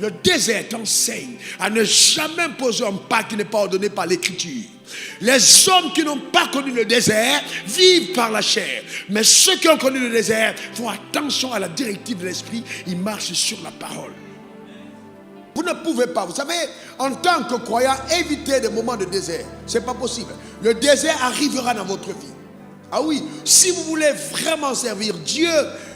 le désert t'enseigne à ne jamais poser un pas qui n'est pas ordonné par l'Écriture. Les hommes qui n'ont pas connu le désert vivent par la chair. Mais ceux qui ont connu le désert font attention à la directive de l'esprit. Ils marchent sur la parole. Vous ne pouvez pas, vous savez, en tant que croyant, éviter des moments de désert. Ce n'est pas possible. Le désert arrivera dans votre vie. Ah oui, si vous voulez vraiment servir Dieu,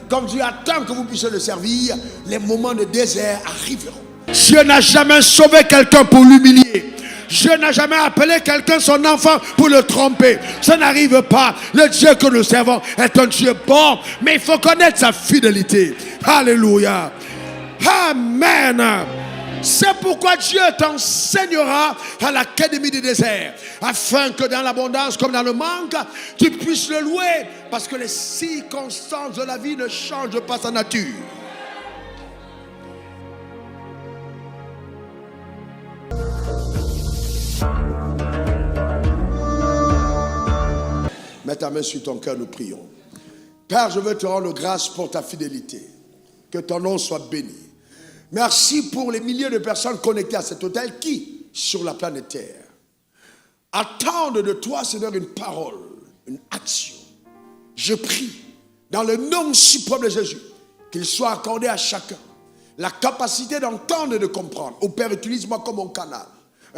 comme Dieu attend que vous puissiez le servir, les moments de désert arriveront. Dieu n'a jamais sauvé quelqu'un pour l'humilier. Dieu n'a jamais appelé quelqu'un son enfant pour le tromper. Ça n'arrive pas. Le Dieu que nous servons est un Dieu bon, mais il faut connaître sa fidélité. Alléluia. Amen. C'est pourquoi Dieu t'enseignera à l'académie du désert, afin que dans l'abondance comme dans le manque, tu puisses le louer, parce que les circonstances de la vie ne changent pas sa nature. Mets ta main sur ton cœur, nous prions. Père, je veux te rendre grâce pour ta fidélité. Que ton nom soit béni. Merci pour les milliers de personnes connectées à cet hôtel qui, sur la planète Terre, attendent de toi, Seigneur, une parole, une action. Je prie, dans le nom suprême de Jésus, qu'il soit accordé à chacun la capacité d'entendre et de comprendre. Ô Père, utilise-moi comme un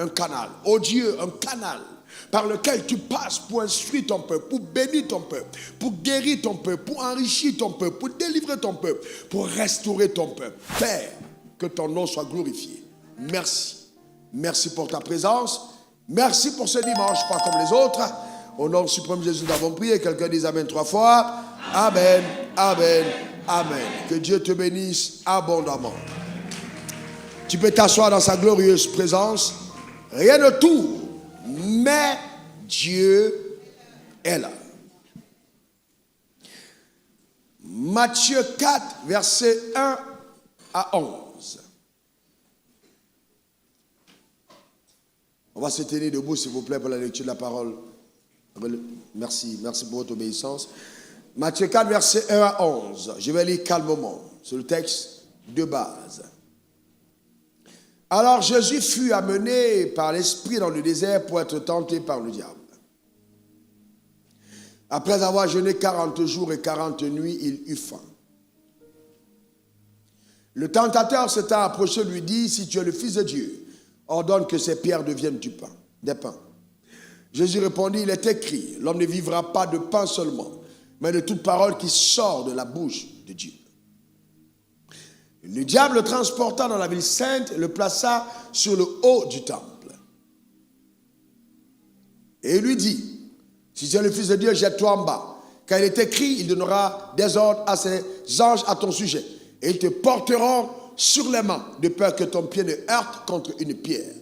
canal. Ô Dieu, un canal par lequel tu passes pour instruire ton peuple, pour bénir ton peuple, pour guérir ton peuple, pour enrichir ton peuple, pour délivrer ton peuple, pour restaurer ton peuple. Père, que ton nom soit glorifié. Merci. Merci pour ta présence. Merci pour ce dimanche, pas comme les autres. Au nom suprême de Jésus, nous avons prié. Quelqu'un dise Amen 3 fois. Amen, Amen, Amen. Que Dieu te bénisse abondamment. Tu peux t'asseoir dans sa glorieuse présence. Rien ne tourne, mais Dieu est là. Matthieu 4, versets 1 à 11. On va se tenir debout, s'il vous plaît, pour la lecture de la parole. Merci pour votre obéissance. Matthieu 4, versets 1 à 11. Je vais lire calmement. C'est le texte de base. Alors Jésus fut amené par l'Esprit dans le désert pour être tenté par le diable. Après avoir jeûné 40 jours et 40 nuits, il eut faim. Le tentateur s'étant approché lui dit, si tu es le Fils de Dieu, ordonne que ces pierres deviennent des pains. Jésus répondit, il est écrit, l'homme ne vivra pas de pain seulement, mais de toute parole qui sort de la bouche de Dieu. Le diable le transporta dans la ville sainte et le plaça sur le haut du temple. Et il lui dit, si tu es le Fils de Dieu, jette-toi en bas, car il est écrit, il donnera des ordres à ses anges à ton sujet, et ils te porteront sur les mains, de peur que ton pied ne heurte contre une pierre.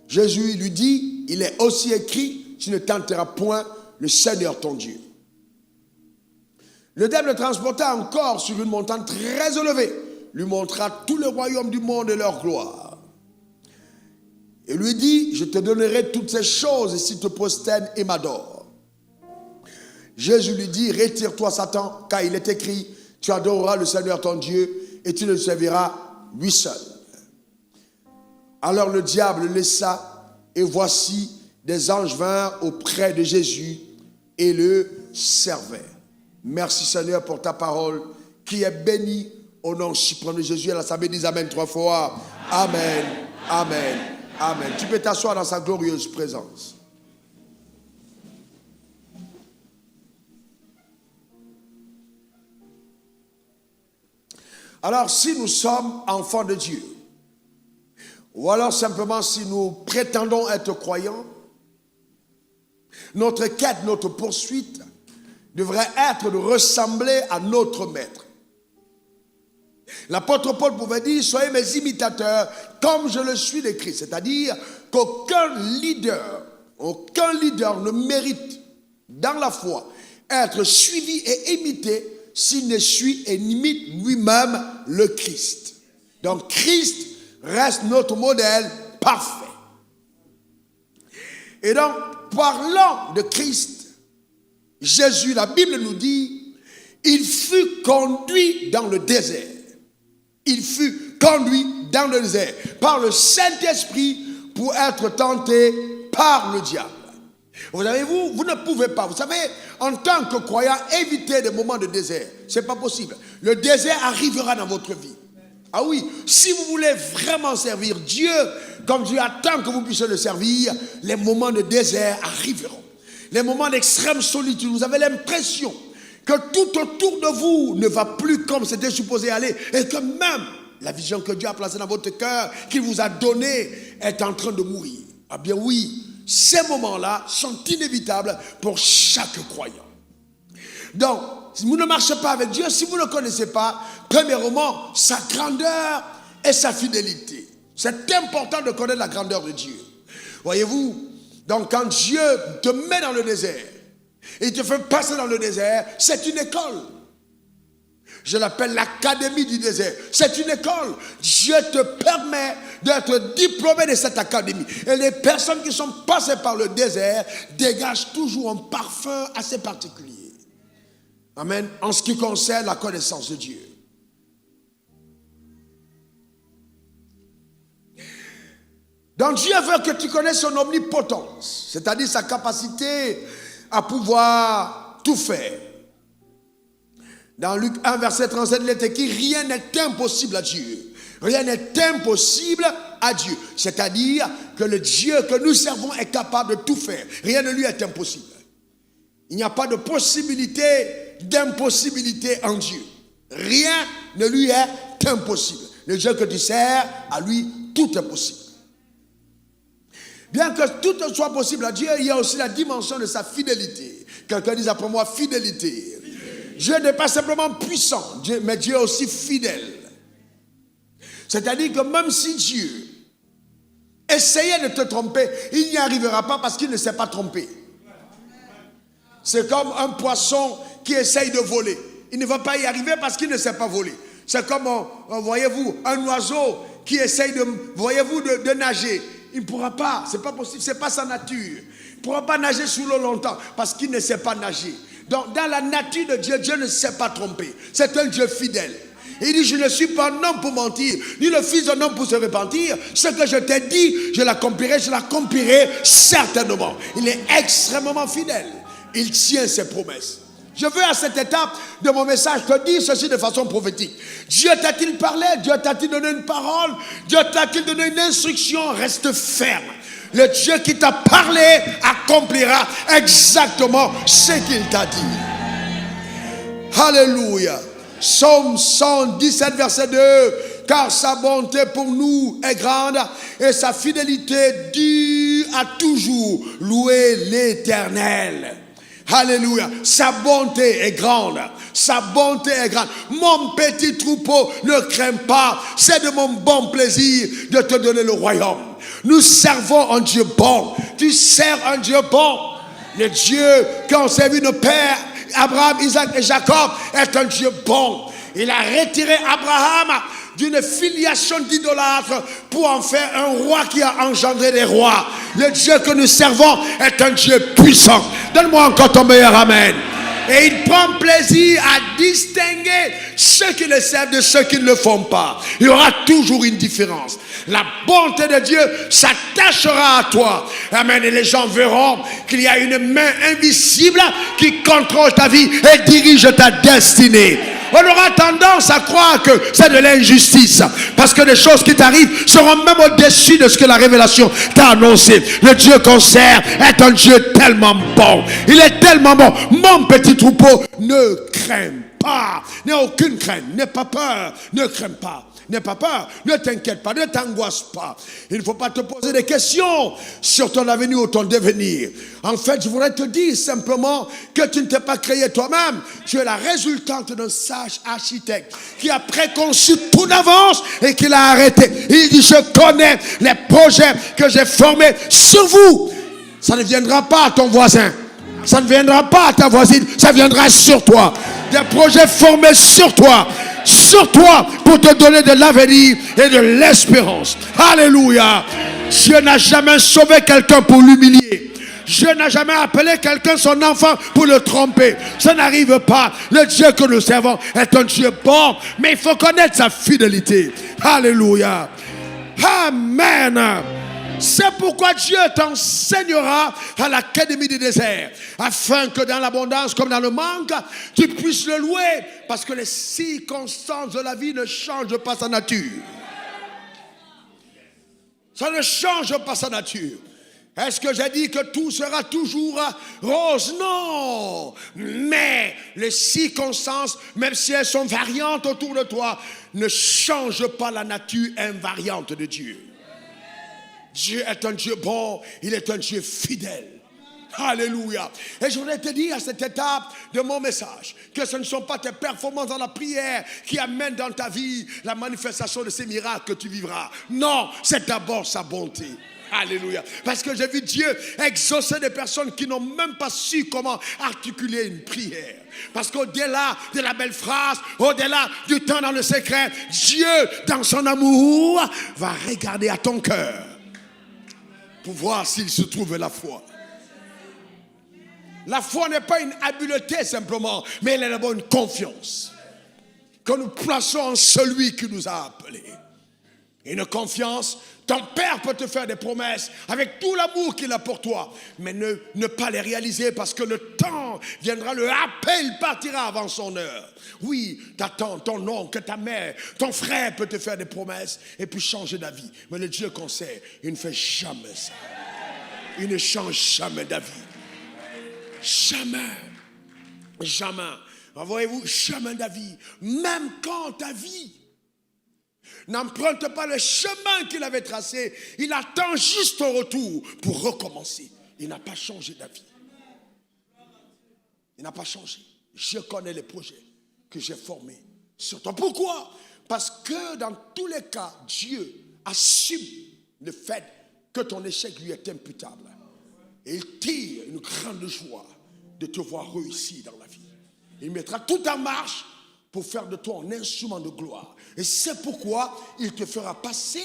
Jésus lui dit, il est aussi écrit, tu ne tenteras point le Seigneur ton Dieu. Le diable le transporta encore sur une montagne très élevée, lui montra tout le royaume du monde et leur gloire. Et lui dit, je te donnerai toutes ces choses si tu te prosternes et m'adores. Jésus lui dit, retire-toi Satan, car il est écrit, tu adoreras le Seigneur ton Dieu et tu le serviras lui seul. Alors le diable le laissa et voici des anges vinrent auprès de Jésus et le servaient. Merci Seigneur pour ta parole qui est bénie au nom suprême de Jésus. Et l'assemblée dit Amen 3 fois. Amen, Amen, Amen. Tu peux t'asseoir dans sa glorieuse présence. Alors, si nous sommes enfants de Dieu, ou alors simplement si nous prétendons être croyants, notre quête, notre poursuite devrait être de ressembler à notre Maître. L'apôtre Paul pouvait dire, soyez mes imitateurs comme je le suis de Christ. C'est-à-dire qu'aucun leader ne mérite dans la foi être suivi et imité s'il ne suit et n'imite lui-même le Christ. Donc Christ reste notre modèle parfait. Et donc, parlant de Christ, Jésus, la Bible nous dit, il fut conduit dans le désert. Il fut conduit dans le désert par le Saint-Esprit pour être tentés par le diable. Vous savez, vous ne pouvez pas, vous savez, en tant que croyant, éviter des moments de désert. Ce n'est pas possible. Le désert arrivera dans votre vie. Ah oui, si vous voulez vraiment servir Dieu, comme Dieu attend que vous puissiez le servir, les moments de désert arriveront. Les moments d'extrême solitude, vous avez l'impression que tout autour de vous ne va plus comme c'était supposé aller et que même la vision que Dieu a placée dans votre cœur, qu'il vous a donnée, est en train de mourir. Ah bien oui, ces moments-là sont inévitables pour chaque croyant. Donc, si vous ne marchez pas avec Dieu, si vous ne le connaissez pas, premièrement, sa grandeur et sa fidélité. C'est important de connaître la grandeur de Dieu. Voyez-vous, donc quand Dieu te met dans le désert, et te fait passer dans le désert, c'est une école. Je l'appelle l'académie du désert. C'est une école. Dieu te permet d'être diplômé de cette académie. Et les personnes qui sont passées par le désert dégagent toujours un parfum assez particulier. Amen. En ce qui concerne la connaissance de Dieu. Donc Dieu veut que tu connaisses son omnipotence, c'est-à-dire sa capacité à pouvoir tout faire. Dans Luc 1, verset 37, il est écrit, rien n'est impossible à Dieu. Rien n'est impossible à Dieu. C'est-à-dire que le Dieu que nous servons est capable de tout faire. Rien ne lui est impossible. Il n'y a pas de possibilité d'impossibilité en Dieu. Rien ne lui est impossible. Le Dieu que tu sers, à lui, tout est possible. Bien que tout soit possible à Dieu, il y a aussi la dimension de sa fidélité. Quelqu'un dit après moi, fidélité. Dieu n'est pas simplement puissant, mais Dieu est aussi fidèle. C'est-à-dire que même si Dieu essayait de te tromper, il n'y arrivera pas parce qu'il ne s'est pas trompé. C'est comme un poisson qui essaye de voler. Il ne va pas y arriver parce qu'il ne sait pas voler. C'est comme, voyez-vous, un oiseau qui essaye de nager. Il ne pourra pas, c'est pas possible, c'est pas sa nature. Il ne pourra pas nager sous l'eau longtemps parce qu'il ne sait pas nager. Donc dans la nature de Dieu, Dieu ne s'est pas trompé. C'est un Dieu fidèle. Il dit, je ne suis pas un homme pour mentir, ni le fils d'un homme pour se repentir. Ce que je t'ai dit, je l'accomplirai certainement. Il est extrêmement fidèle. Il tient ses promesses. Je veux à cette étape de mon message te dire ceci de façon prophétique. Dieu t'a-t-il parlé? Dieu t'a-t-il donné une parole? Dieu t'a-t-il donné une instruction? Reste ferme. Le Dieu qui t'a parlé accomplira exactement ce qu'il t'a dit. Alléluia. Psaume 117, verset 2. Car sa bonté pour nous est grande et sa fidélité dure à toujours. Louez l'Éternel. Alléluia. Sa bonté est grande. Sa bonté est grande. Mon petit troupeau ne craint pas. C'est de mon bon plaisir de te donner le royaume. Nous servons un Dieu bon. Tu sers un Dieu bon. Le Dieu qui a servi nos pères, Abraham, Isaac et Jacob, est un Dieu bon. Il a retiré Abraham d'une filiation d'idolâtres pour en faire un roi qui a engendré des rois. Le Dieu que nous servons est un Dieu puissant. Donne-moi encore ton meilleur amen. Et il prend plaisir à distinguer ceux qui le servent de ceux qui ne le font pas. Il y aura toujours une différence. La bonté de Dieu s'attachera à toi. Amen. Et les gens verront qu'il y a une main invisible qui contrôle ta vie et dirige ta destinée. On aura tendance à croire que c'est de l'injustice. Parce que les choses qui t'arrivent seront même au-dessus de ce que la révélation t'a annoncé. Le Dieu qu'on sert est un Dieu tellement bon. Il est tellement bon. Mon petit troupeau, ne crains pas. N'aie aucune crainte. N'aie pas peur. Ne crains pas. N'aie pas peur, ne t'inquiète pas, ne t'angoisse pas. Il ne faut pas te poser des questions sur ton avenir ou ton devenir. En fait, je voudrais te dire simplement que tu ne t'es pas créé toi-même. Tu es la résultante d'un sage architecte qui a préconçu tout d'avance et qui l'a arrêté. Il dit, je connais les projets que j'ai formés sur vous. Ça ne viendra pas à ton voisin. Ça ne viendra pas à ta voisine. Ça viendra sur toi. Des projets formés sur toi pour te donner de l'avenir et de l'espérance. Alléluia. Dieu n'a jamais sauvé quelqu'un pour l'humilier. Dieu n'a jamais appelé quelqu'un son enfant pour le tromper. Ça n'arrive pas. Le Dieu que nous servons est un Dieu bon, mais il faut connaître sa fidélité. Alléluia. Amen. C'est pourquoi Dieu t'enseignera à l'académie du désert, afin que dans l'abondance comme dans le manque, tu puisses le louer, parce que les circonstances de la vie ne changent pas sa nature. Ça ne change pas sa nature. Est-ce que j'ai dit que tout sera toujours rose? Non. Mais les circonstances, même si elles sont variantes autour de toi, ne changent pas la nature invariante de Dieu. Dieu est un Dieu bon, il est un Dieu fidèle. Alléluia. Et je voudrais te dire à cette étape de mon message que ce ne sont pas tes performances dans la prière qui amènent dans ta vie la manifestation de ces miracles que tu vivras. Non, c'est d'abord sa bonté. Alléluia. Parce que j'ai vu Dieu exaucer des personnes qui n'ont même pas su comment articuler une prière. Parce qu'au-delà de la belle phrase, au-delà du temps dans le secret, Dieu, dans son amour, va regarder à ton cœur pour voir s'il se trouve la foi. La foi n'est pas une habileté simplement, mais elle est d'abord une confiance que nous plaçons en celui qui nous a appelés. Une confiance, ton père peut te faire des promesses avec tout l'amour qu'il a pour toi, mais ne pas les réaliser parce que le temps viendra, le appel partira avant son heure. Oui, ta tante, ton oncle, ta mère, ton frère peut te faire des promesses et puis changer d'avis. Mais le Dieu qu'on sait, il ne fait jamais ça. Il ne change jamais d'avis. Jamais. Jamais. Voyez-vous, jamais d'avis. Même quand ta vie n'emprunte pas le chemin qu'il avait tracé, il attend juste au retour pour recommencer. Il n'a pas changé d'avis. Il n'a pas changé. Je connais les projets que j'ai formés sur toi. Pourquoi? Parce que dans tous les cas, Dieu assume le fait que ton échec lui est imputable. Et il tire une grande joie de te voir réussir dans la vie. Il mettra tout en marche pour faire de toi un instrument de gloire. Et c'est pourquoi il te fera passer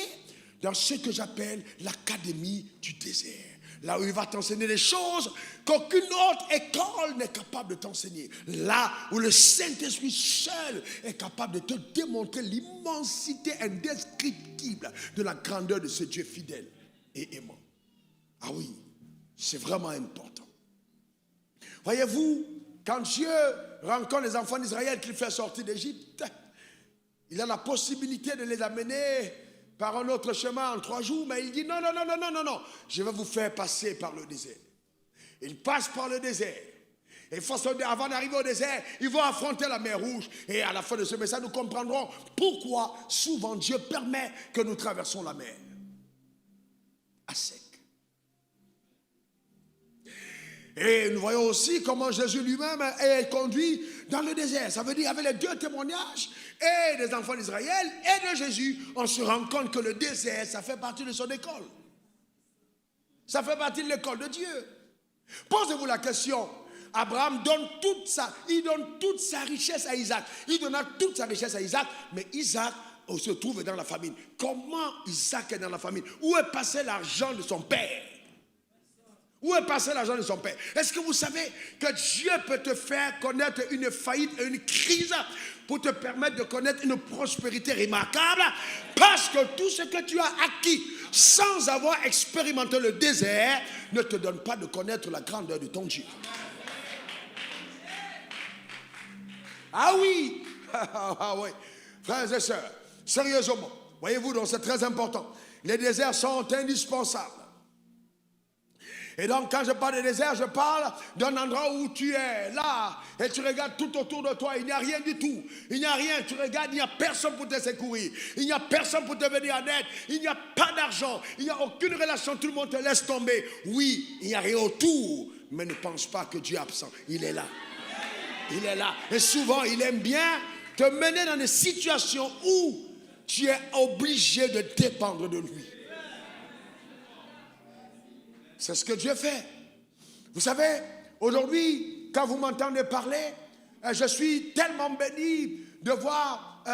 dans ce que j'appelle l'académie du désert. Là où il va t'enseigner des choses qu'aucune autre école n'est capable de t'enseigner. Là où le Saint-Esprit seul est capable de te démontrer l'immensité indescriptible de la grandeur de ce Dieu fidèle et aimant. Ah oui, c'est vraiment important. Voyez-vous, quand Dieu rencontre les enfants d'Israël qu'il fait sortir d'Égypte, il a la possibilité de les amener par un autre chemin en 3 jours, mais il dit non, je vais vous faire passer par le désert. Il passe par le désert. Et avant d'arriver au désert, ils vont affronter la mer Rouge. Et à la fin de ce message, nous comprendrons pourquoi souvent Dieu permet que nous traversons la mer à sec. Et nous voyons aussi comment Jésus lui-même est conduit dans le désert. Ça veut dire avec les 2 témoignages et des enfants d'Israël et de Jésus, on se rend compte que le désert, ça fait partie de son école. Ça fait partie de l'école de Dieu. Posez-vous la question. Abraham donne toute sa richesse à Isaac. Il donna toute sa richesse à Isaac, mais Isaac se trouve dans la famine. Comment Isaac est dans la famine? Où est passé l'argent de son père? Où est passé l'argent de son père? Est-ce que vous savez que Dieu peut te faire connaître une faillite et une crise pour te permettre de connaître une prospérité remarquable? Parce que tout ce que tu as acquis sans avoir expérimenté le désert ne te donne pas de connaître la grandeur de ton Dieu. Ah oui, ah oui, frères et sœurs, sérieusement, voyez-vous, donc c'est très important. Les déserts sont indispensables. Et donc, quand je parle de désert, je parle d'un endroit où tu es là et tu regardes tout autour de toi. Il n'y a rien du tout. Il n'y a rien. Tu regardes, il n'y a personne pour te secourir. Il n'y a personne pour te venir en aide. Il n'y a pas d'argent. Il n'y a aucune relation. Tout le monde te laisse tomber. Oui, il n'y a rien autour. Mais ne pense pas que Dieu est absent. Il est là. Il est là. Et souvent, il aime bien te mener dans des situations où tu es obligé de dépendre de lui. C'est ce que Dieu fait. Vous savez, aujourd'hui, quand vous m'entendez parler, je suis tellement béni de voir,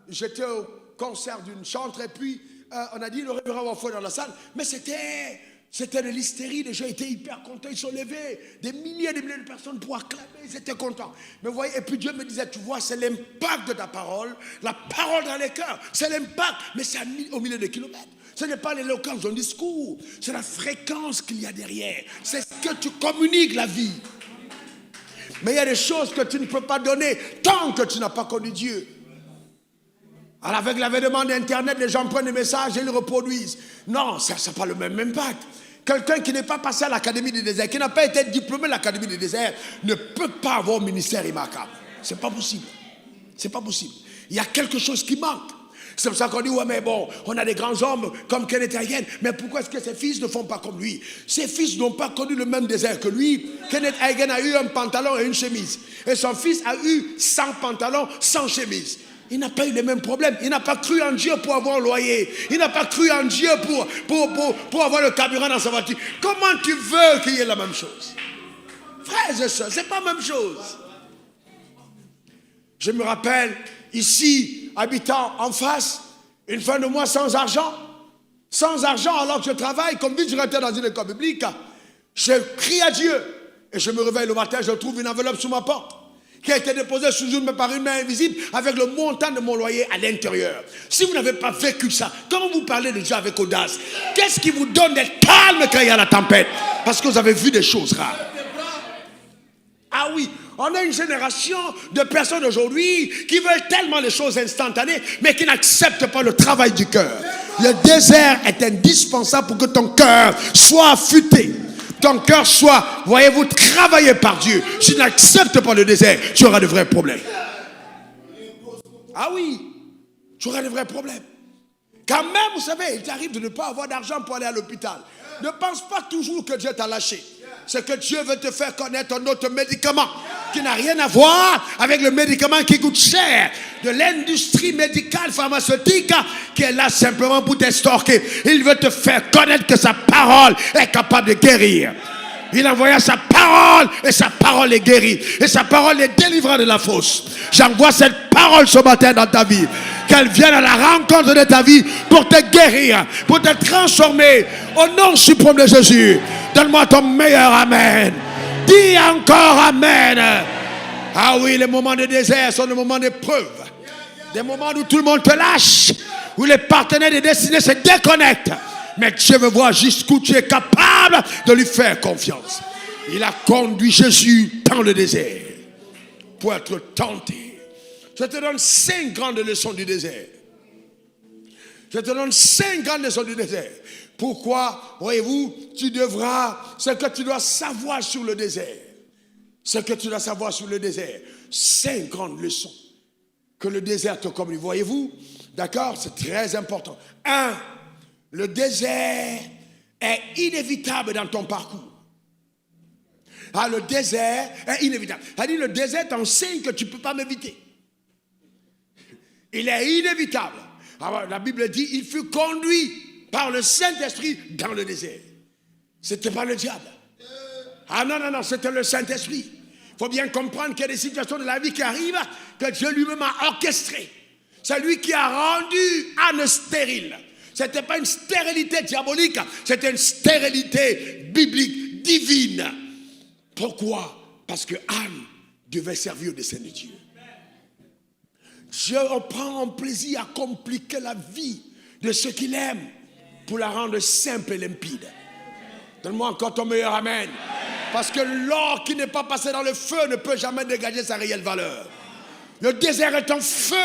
j'étais au concert d'une chantre et puis on a dit le révérend Wafoué dans la salle, mais c'était de l'hystérie, les gens étaient hyper contents, ils sont levés, des milliers de personnes pour acclamer, ils étaient contents. Mais vous voyez, et puis Dieu me disait, tu vois, c'est l'impact de ta parole, la parole dans les cœurs, c'est l'impact, mais c'est au milieu de kilomètres. Ce n'est pas l'éloquence d'un discours, c'est la fréquence qu'il y a derrière. C'est ce que tu communiques, la vie. Mais il y a des choses que tu ne peux pas donner tant que tu n'as pas connu Dieu. Alors avec l'avènement d'Internet, les gens prennent des messages et ils reproduisent. Non, ça n'a pas le même impact. Quelqu'un qui n'est pas passé à l'Académie des déserts, qui n'a pas été diplômé de l'Académie des déserts, ne peut pas avoir un ministère remarquable. Ce n'est pas possible. C'est pas possible. Il y a quelque chose qui manque. C'est pour ça qu'on dit, ouais, mais bon, on a des grands hommes comme Kenneth Hagin, mais pourquoi est-ce que ses fils ne font pas comme lui? Ses fils n'ont pas connu le même désert que lui. Kenneth Hagin a eu un pantalon et une chemise. Et son fils a eu 100 pantalons, 100 chemises. Il n'a pas eu les mêmes problèmes. Il n'a pas cru en Dieu pour avoir un loyer. Il n'a pas cru en Dieu pour avoir le carburant dans sa voiture. Comment tu veux qu'il y ait la même chose? Frères et sœurs, c'est pas la même chose. Je me rappelle, ici, habitant en face, une fin de mois sans argent alors que je travaille comme vice-directeur dans une école biblique, je crie à Dieu et je me réveille le matin, je trouve une enveloppe sous ma porte qui a été déposée par une main invisible avec le montant de mon loyer à l'intérieur. Si vous n'avez pas vécu ça, comment vous parlez de Dieu avec audace? Qu'est-ce qui vous donne d'être calme quand il y a la tempête? Parce que vous avez vu des choses rares. Ah oui, on a une génération de personnes aujourd'hui qui veulent tellement les choses instantanées, mais qui n'acceptent pas le travail du cœur. Le désert est indispensable pour que ton cœur soit affûté. Ton cœur soit, voyez-vous, travaillé par Dieu. Si tu n'acceptes pas le désert, tu auras de vrais problèmes. Ah oui, tu auras de vrais problèmes. Quand même, vous savez, il t'arrive de ne pas avoir d'argent pour aller à l'hôpital. Ne pense pas toujours que Dieu t'a lâché. C'est que Dieu veut te faire connaître un autre médicament qui n'a rien à voir avec le médicament qui coûte cher de l'industrie médicale pharmaceutique qui est là simplement pour t'estorquer. Il veut te faire connaître que sa parole est capable de guérir. Il envoya sa parole et sa parole est guérie. Et sa parole est délivrée de la fausse. J'envoie cette parole ce matin dans ta vie. Qu'elle vienne à la rencontre de ta vie pour te guérir, pour te transformer. Au nom suprême de Jésus, donne-moi ton meilleur amen. Dis encore amen. Ah oui, les moments de désert sont des moments d'épreuve. Des moments où tout le monde te lâche, où les partenaires des destinées se déconnectent. Mais Dieu veut voir jusqu'où tu es capable de lui faire confiance. Il a conduit Jésus dans le désert pour être tenté. Je te donne 5 grandes leçons du désert. Je te donne 5 grandes leçons du désert. Pourquoi, voyez-vous, ce que tu dois savoir sur le désert. Ce que tu dois savoir sur le désert. 5 grandes leçons que le désert te communique. Voyez-vous, d'accord, c'est très important. 1. Le désert est inévitable dans ton parcours. Ah, le désert est inévitable. C'est-à-dire, le désert t'enseigne que tu ne peux pas m'éviter. Il est inévitable. Alors, la Bible dit, il fut conduit par le Saint-Esprit dans le désert. C'était pas le diable. Ah non, c'était le Saint-Esprit. Il faut bien comprendre qu'il y a des situations de la vie qui arrivent que Dieu lui-même a orchestrées. C'est lui qui a rendu Anne stérile. Ce n'était pas une stérilité diabolique, c'était une stérilité biblique, divine. Pourquoi? Parce que Anne devait servir au dessein de Dieu. Dieu prend un plaisir à compliquer la vie de ceux qu'il aime pour la rendre simple et limpide. Donne-moi encore ton meilleur amen. Parce que l'or qui n'est pas passé dans le feu ne peut jamais dégager sa réelle valeur. Le désert est un feu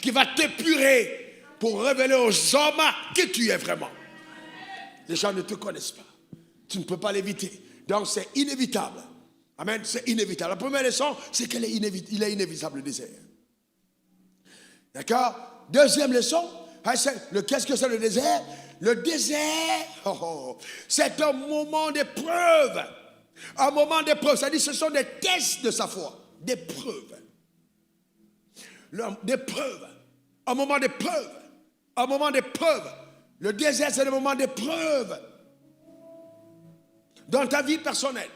qui va t'épurer pour révéler aux hommes qui tu es vraiment. Les gens ne te connaissent pas. Tu ne peux pas l'éviter. Donc c'est inévitable. Amen, c'est inévitable. La première leçon, c'est qu'il est inévitable le désert. D'accord? Deuxième leçon, qu'est-ce que c'est le désert? Le désert, c'est un moment d'épreuve. Un moment d'épreuve, c'est-à-dire ce sont des tests de sa foi. D'épreuve. D'épreuve. Un moment d'épreuve. Un moment d'épreuve. Le désert, c'est le moment d'épreuve dans ta vie personnelle.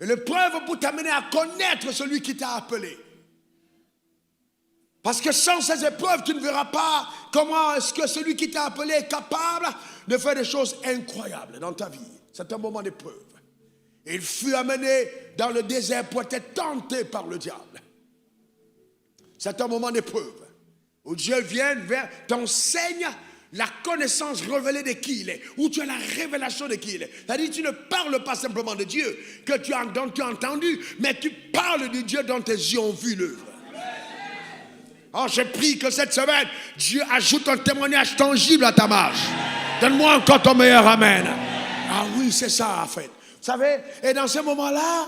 L'épreuve pour t'amener à connaître celui qui t'a appelé. Parce que sans ces épreuves, tu ne verras pas comment est-ce que celui qui t'a appelé est capable de faire des choses incroyables dans ta vie. C'est un moment d'épreuve. Il fut amené dans le désert pour être tenté par le diable. C'est un moment d'épreuve où Dieu vient t'enseigne la connaissance révélée de qui il est, où tu as la révélation de qui il est. C'est-à-dire tu ne parles pas simplement de Dieu dont tu as entendu, mais tu parles de Dieu dont tes yeux ont vu l'œuvre. Oh, je prie que cette semaine, Dieu ajoute un témoignage tangible à ta marche. Donne-moi encore ton meilleur amen. Ah oui, c'est ça en fait. Vous savez, et dans ce moment-là,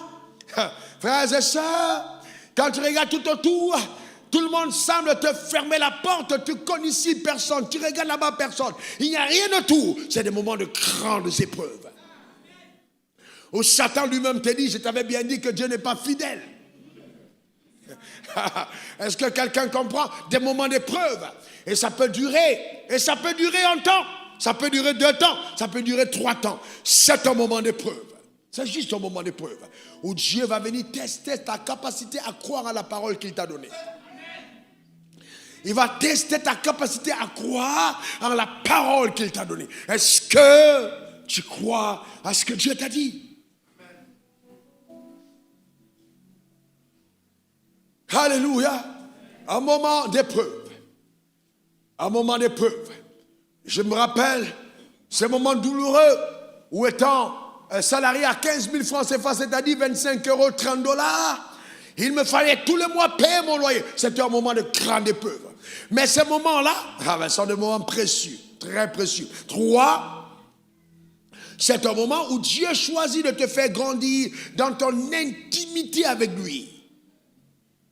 frères et sœurs, quand tu regardes tout autour, tout le monde semble te fermer la porte. Tu connais ici personne. Tu regardes là-bas personne. Il n'y a rien autour. C'est des moments de grandes épreuves. Où Satan lui-même te dit, je t'avais bien dit que Dieu n'est pas fidèle. Est-ce que quelqu'un comprend? Des moments d'épreuve. Et ça peut durer. Et ça peut durer un temps. Ça peut durer 2 temps. Ça peut durer 3 temps. C'est un moment d'épreuve. C'est juste un moment d'épreuve. Où Dieu va venir tester ta capacité à croire à la parole qu'il t'a donnée. Il va tester ta capacité à croire en la parole qu'il t'a donnée. Est-ce que tu crois à ce que Dieu t'a dit? Alléluia. Un moment d'épreuve. Un moment d'épreuve. Je me rappelle ce moment douloureux où étant salarié à 15 000 francs CFA, c'est-à-dire 25 €, 30 $, il me fallait tous les mois payer mon loyer. C'était un moment de grande épreuve. Mais ces moments-là, sont des moments précieux, très précieux. 3, c'est un moment où Dieu choisit de te faire grandir dans ton intimité avec lui.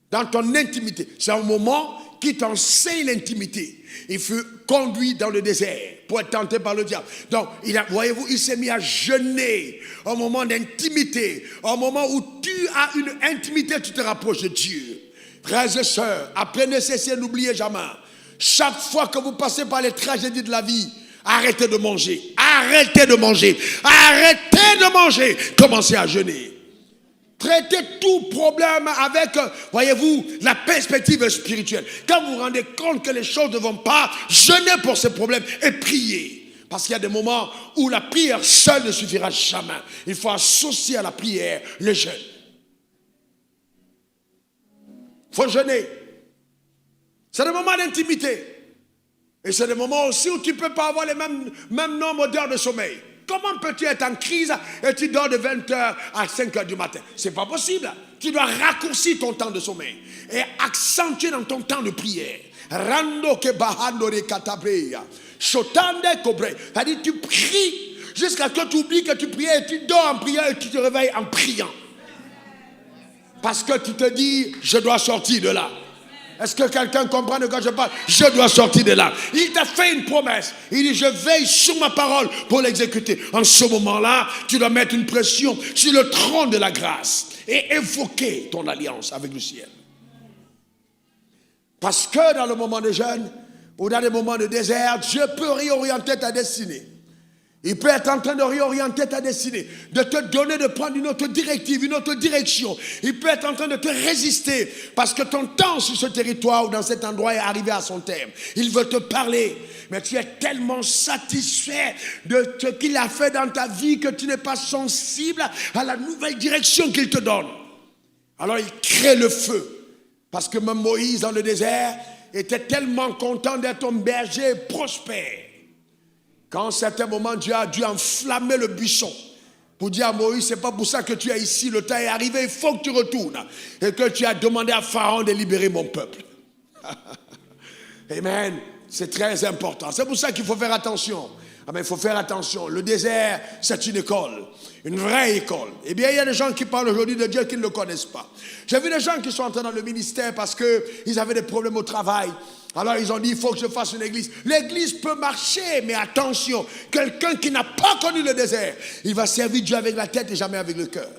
Dans ton intimité. C'est un moment qui t'enseigne l'intimité. Il fut conduit dans le désert pour être tenté par le diable. Donc, voyez-vous, il s'est mis à jeûner. Un moment d'intimité. Un moment où tu as une intimité, tu te rapproches de Dieu. Frères et sœurs, apprenez cesser, n'oubliez jamais. Chaque fois que vous passez par les tragédies de la vie, arrêtez de manger. Arrêtez de manger. Arrêtez de manger. Commencez à jeûner. Traitez tout problème avec, voyez-vous, la perspective spirituelle. Quand vous vous rendez compte que les choses ne vont pas, jeûnez pour ces problèmes et priez. Parce qu'il y a des moments où la prière seule ne suffira jamais. Il faut associer à la prière le jeûne. Il faut jeûner. C'est des moments d'intimité. Et c'est des moments aussi où tu ne peux pas avoir les mêmes nombre d'heures de sommeil. Comment peux-tu être en crise et tu dors de 20h à 5h du matin? C'est pas possible. Tu dois raccourcir ton temps de sommeil et accentuer dans ton temps de prière. Rando ke bahando re katabreya. Shotande kobre. C'est-à-dire tu pries jusqu'à ce que tu oublies que tu priais et tu dors en priant et tu te réveilles en priant. Parce que tu te dis, je dois sortir de là. Est-ce que quelqu'un comprend de quoi je parle? Je dois sortir de là. Il t'a fait une promesse. Il dit, je veille sur ma parole pour l'exécuter. En ce moment-là, tu dois mettre une pression sur le trône de la grâce et évoquer ton alliance avec le ciel. Parce que dans le moment de jeûne ou dans les moments de désert, Dieu peut réorienter ta destinée. Il peut être en train de réorienter ta destinée, de te donner, de prendre une autre directive, une autre direction. Il peut être en train de te résister parce que ton temps sur ce territoire ou dans cet endroit est arrivé à son terme. Il veut te parler, mais tu es tellement satisfait de ce qu'il a fait dans ta vie que tu n'es pas sensible à la nouvelle direction qu'il te donne. Alors il crée le feu parce que même Moïse dans le désert était tellement content d'être un berger prospère. Qu'en certains moments, Dieu a dû enflammer le buisson pour dire à Moïse, c'est pas pour ça que tu es ici, le temps est arrivé, il faut que tu retournes et que tu as demandé à Pharaon de libérer mon peuple. Amen. C'est très important. C'est pour ça qu'il faut faire attention. Ah ben, il faut faire attention. Le désert, c'est une école, une vraie école. Eh bien, il y a des gens qui parlent aujourd'hui de Dieu qui ne le connaissent pas. J'ai vu des gens qui sont entrés dans le ministère parce qu'ils avaient des problèmes au travail. Alors ils ont dit, il faut que je fasse une église. L'église peut marcher, mais attention, quelqu'un qui n'a pas connu le désert, il va servir Dieu avec la tête et jamais avec le cœur.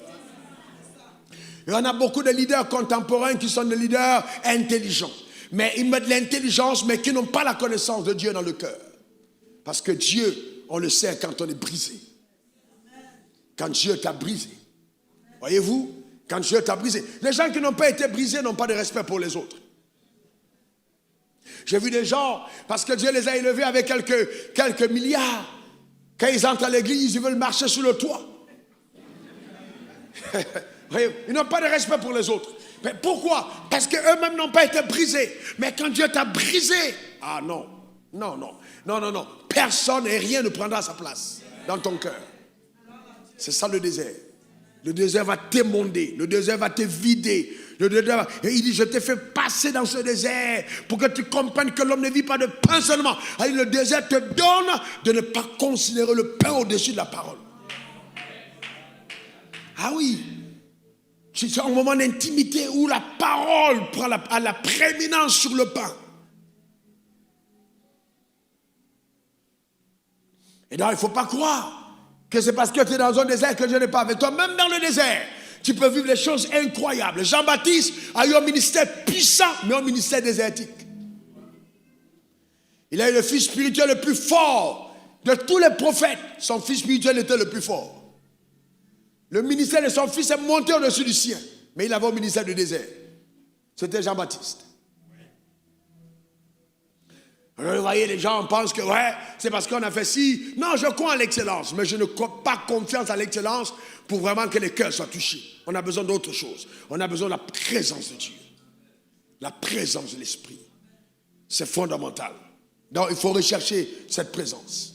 Il y en a beaucoup de leaders contemporains qui sont des leaders intelligents. Mais ils mettent de l'intelligence, mais qui n'ont pas la connaissance de Dieu dans le cœur. Parce que Dieu, on le sait quand on est brisé. Quand Dieu t'a brisé. Voyez-vous, quand Dieu t'a brisé. Les gens qui n'ont pas été brisés n'ont pas de respect pour les autres. J'ai vu des gens, parce que Dieu les a élevés avec quelques milliards. Quand ils entrent à l'église, ils veulent marcher sur le toit. Ils n'ont pas de respect pour les autres. Mais pourquoi? Parce qu'eux-mêmes n'ont pas été brisés. Mais quand Dieu t'a brisé, ah non, Non, non, non, non, non. Personne et rien ne prendra sa place dans ton cœur. C'est ça le désert. Le désert va t'émonder, le désert va te vider. Et il dit, je t'ai fait passer dans ce désert pour que tu comprennes que l'homme ne vit pas de pain seulement. Et le désert te donne de ne pas considérer le pain au-dessus de la parole. Ah oui, c'est un moment d'intimité où la parole prend la prééminence sur le pain. Et donc il ne faut pas croire que c'est parce que tu es dans un désert que Dieu n'est pas avec toi. Même dans le désert, tu peux vivre des choses incroyables. Jean-Baptiste a eu un ministère puissant, mais un ministère désertique. Il a eu le fils spirituel le plus fort de tous les prophètes. Son fils spirituel était le plus fort. Le ministère de son fils est monté au-dessus du sien. Mais il avait un ministère du désert. C'était Jean-Baptiste. Vous voyez, les gens pensent que ouais, c'est parce qu'on a fait ci. Non, je crois en l'excellence, mais je ne crois pas confiance à l'excellence pour vraiment que les cœurs soient touchés. On a besoin d'autre chose. On a besoin de la présence de Dieu. La présence de l'Esprit. C'est fondamental. Donc, il faut rechercher cette présence.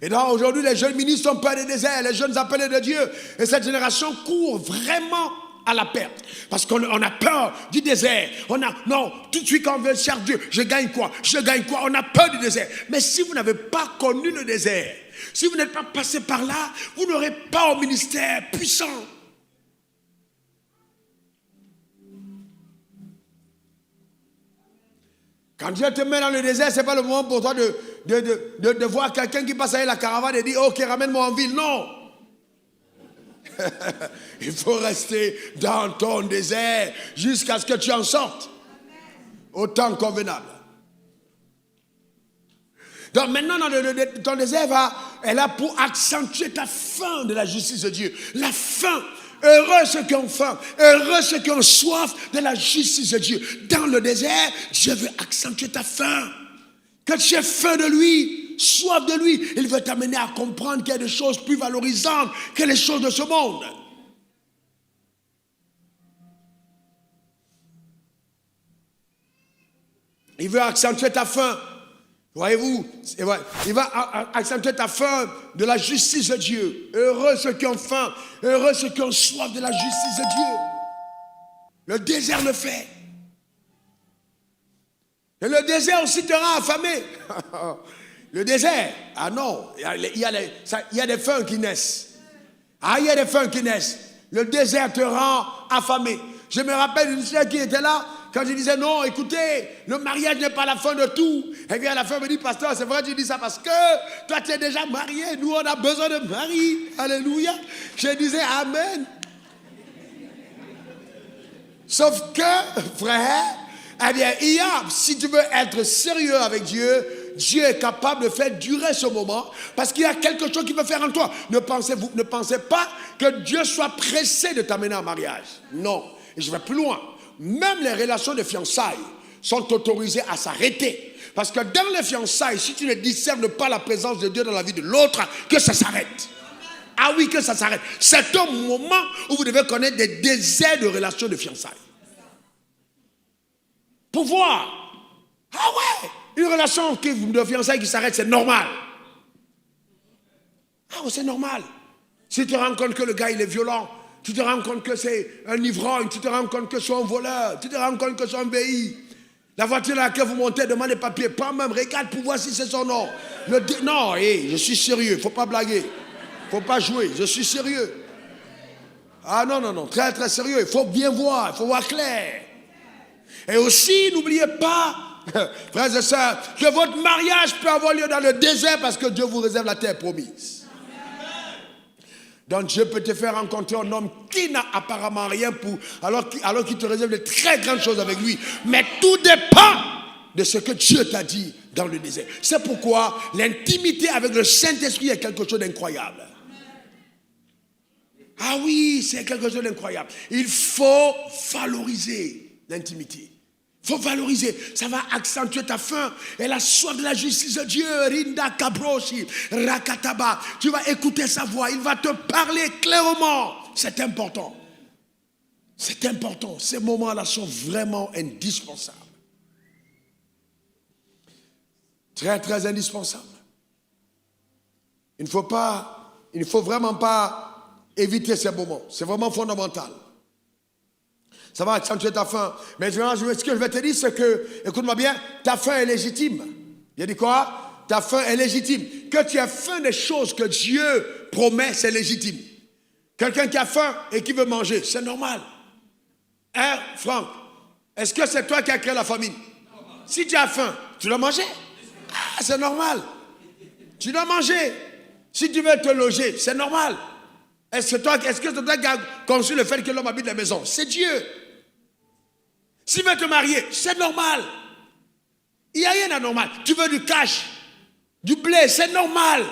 Et donc, aujourd'hui, les jeunes ministres ont peur des déserts, les jeunes appelés de Dieu. Et cette génération court vraiment à la perte. Parce qu'on a peur du désert. Non, tout de suite quand on veut chercher Dieu, je gagne quoi? Je gagne quoi? On a peur du désert. Mais si vous n'avez pas connu le désert, si vous n'êtes pas passé par là, vous n'aurez pas un ministère puissant. Quand Dieu te met dans le désert, ce n'est pas le moment pour toi de voir quelqu'un qui passe avec la caravane et dire « Ok, ramène-moi en ville ». Non. Il faut rester dans ton désert jusqu'à ce que tu en sortes au temps convenable. Donc maintenant, ton désert est là pour accentuer ta faim de la justice de Dieu. La faim. Heureux ceux qui ont faim, heureux ceux qui ont soif de la justice de Dieu. Dans le désert, Dieu veut accentuer ta faim. Que tu aies faim de lui, soif de lui. Il veut t'amener à comprendre qu'il y a des choses plus valorisantes que les choses de ce monde. Il veut accentuer ta faim. Voyez-vous, il va accentuer ta faim de la justice de Dieu. Heureux ceux qui ont faim, heureux ceux qui ont soif de la justice de Dieu. Le désert le fait. Et le désert aussi te rend affamé. Le désert, ah non, il y a des feux qui naissent. Ah, il y a des feux qui naissent. Le désert te rend affamé. Je me rappelle une sœur qui était là. Quand je disais non, écoutez, le mariage n'est pas la fin de tout. Et puis à la fin, elle me dit, pasteur, c'est vrai, tu dis ça parce que toi, tu es déjà marié. Nous, on a besoin de mari. Alléluia. Je disais amen. Sauf que, frère, eh bien, si tu veux être sérieux avec Dieu, Dieu est capable de faire durer ce moment parce qu'il y a quelque chose qu'il veut faire en toi. Ne pensez pas que Dieu soit pressé de t'amener en mariage. Non. Et je vais plus loin. Même les relations de fiançailles sont autorisées à s'arrêter. Parce que dans les fiançailles, si tu ne discernes pas la présence de Dieu dans la vie de l'autre, que ça s'arrête. Ah oui, que ça s'arrête. C'est un moment où vous devez connaître des déserts de relations de fiançailles. Pour voir. Ah ouais, une relation de fiançailles qui s'arrête, c'est normal. Ah ouais, c'est normal. Si tu te rends compte que le gars, il est violent, tu te rends compte que c'est un ivrogne, tu te rends compte que c'est un voleur, tu te rends compte que c'est un BI. La voiture dans laquelle vous montez demande les papiers, pas même, regarde pour voir si c'est son nom. Non, je suis sérieux, il ne faut pas blaguer, il ne faut pas jouer, je suis sérieux. Ah non, très très sérieux, il faut bien voir, il faut voir clair. Et aussi, n'oubliez pas, frères et sœurs, que votre mariage peut avoir lieu dans le désert parce que Dieu vous réserve la terre promise. Donc Dieu peut te faire rencontrer un homme qui n'a apparemment rien alors qu'il te réserve de très grandes choses avec lui. Mais tout dépend de ce que Dieu t'a dit dans le désert. C'est pourquoi l'intimité avec le Saint-Esprit est quelque chose d'incroyable. Ah oui, c'est quelque chose d'incroyable. Il faut valoriser l'intimité. Il faut valoriser, ça va accentuer ta faim et la soif de la justice de Dieu. Rinda Kabroshi, Rakataba. Tu vas écouter sa voix, il va te parler clairement. C'est important. C'est important. Ces moments-là sont vraiment indispensables. Très, très indispensable. Il ne faut vraiment pas éviter ces moments. C'est vraiment fondamental. Ça va accentuer ta faim. Mais ce que je vais te dire, c'est que, écoute-moi bien, ta faim est légitime. Il a dit quoi? Ta faim est légitime. Que tu aies faim des choses que Dieu promet, c'est légitime. Quelqu'un qui a faim et qui veut manger, c'est normal. Hein, Franck? Est-ce que c'est toi qui as créé la famine? Si tu as faim, tu dois manger. Ah, c'est normal. Tu dois manger. Si tu veux te loger, c'est normal. Est-ce que c'est toi qui as conçu le fait que l'homme habite la maison? C'est Dieu. S'il veut te marier, c'est normal. Il n'y a rien d'anormal. Tu veux du cash, du blé, c'est normal.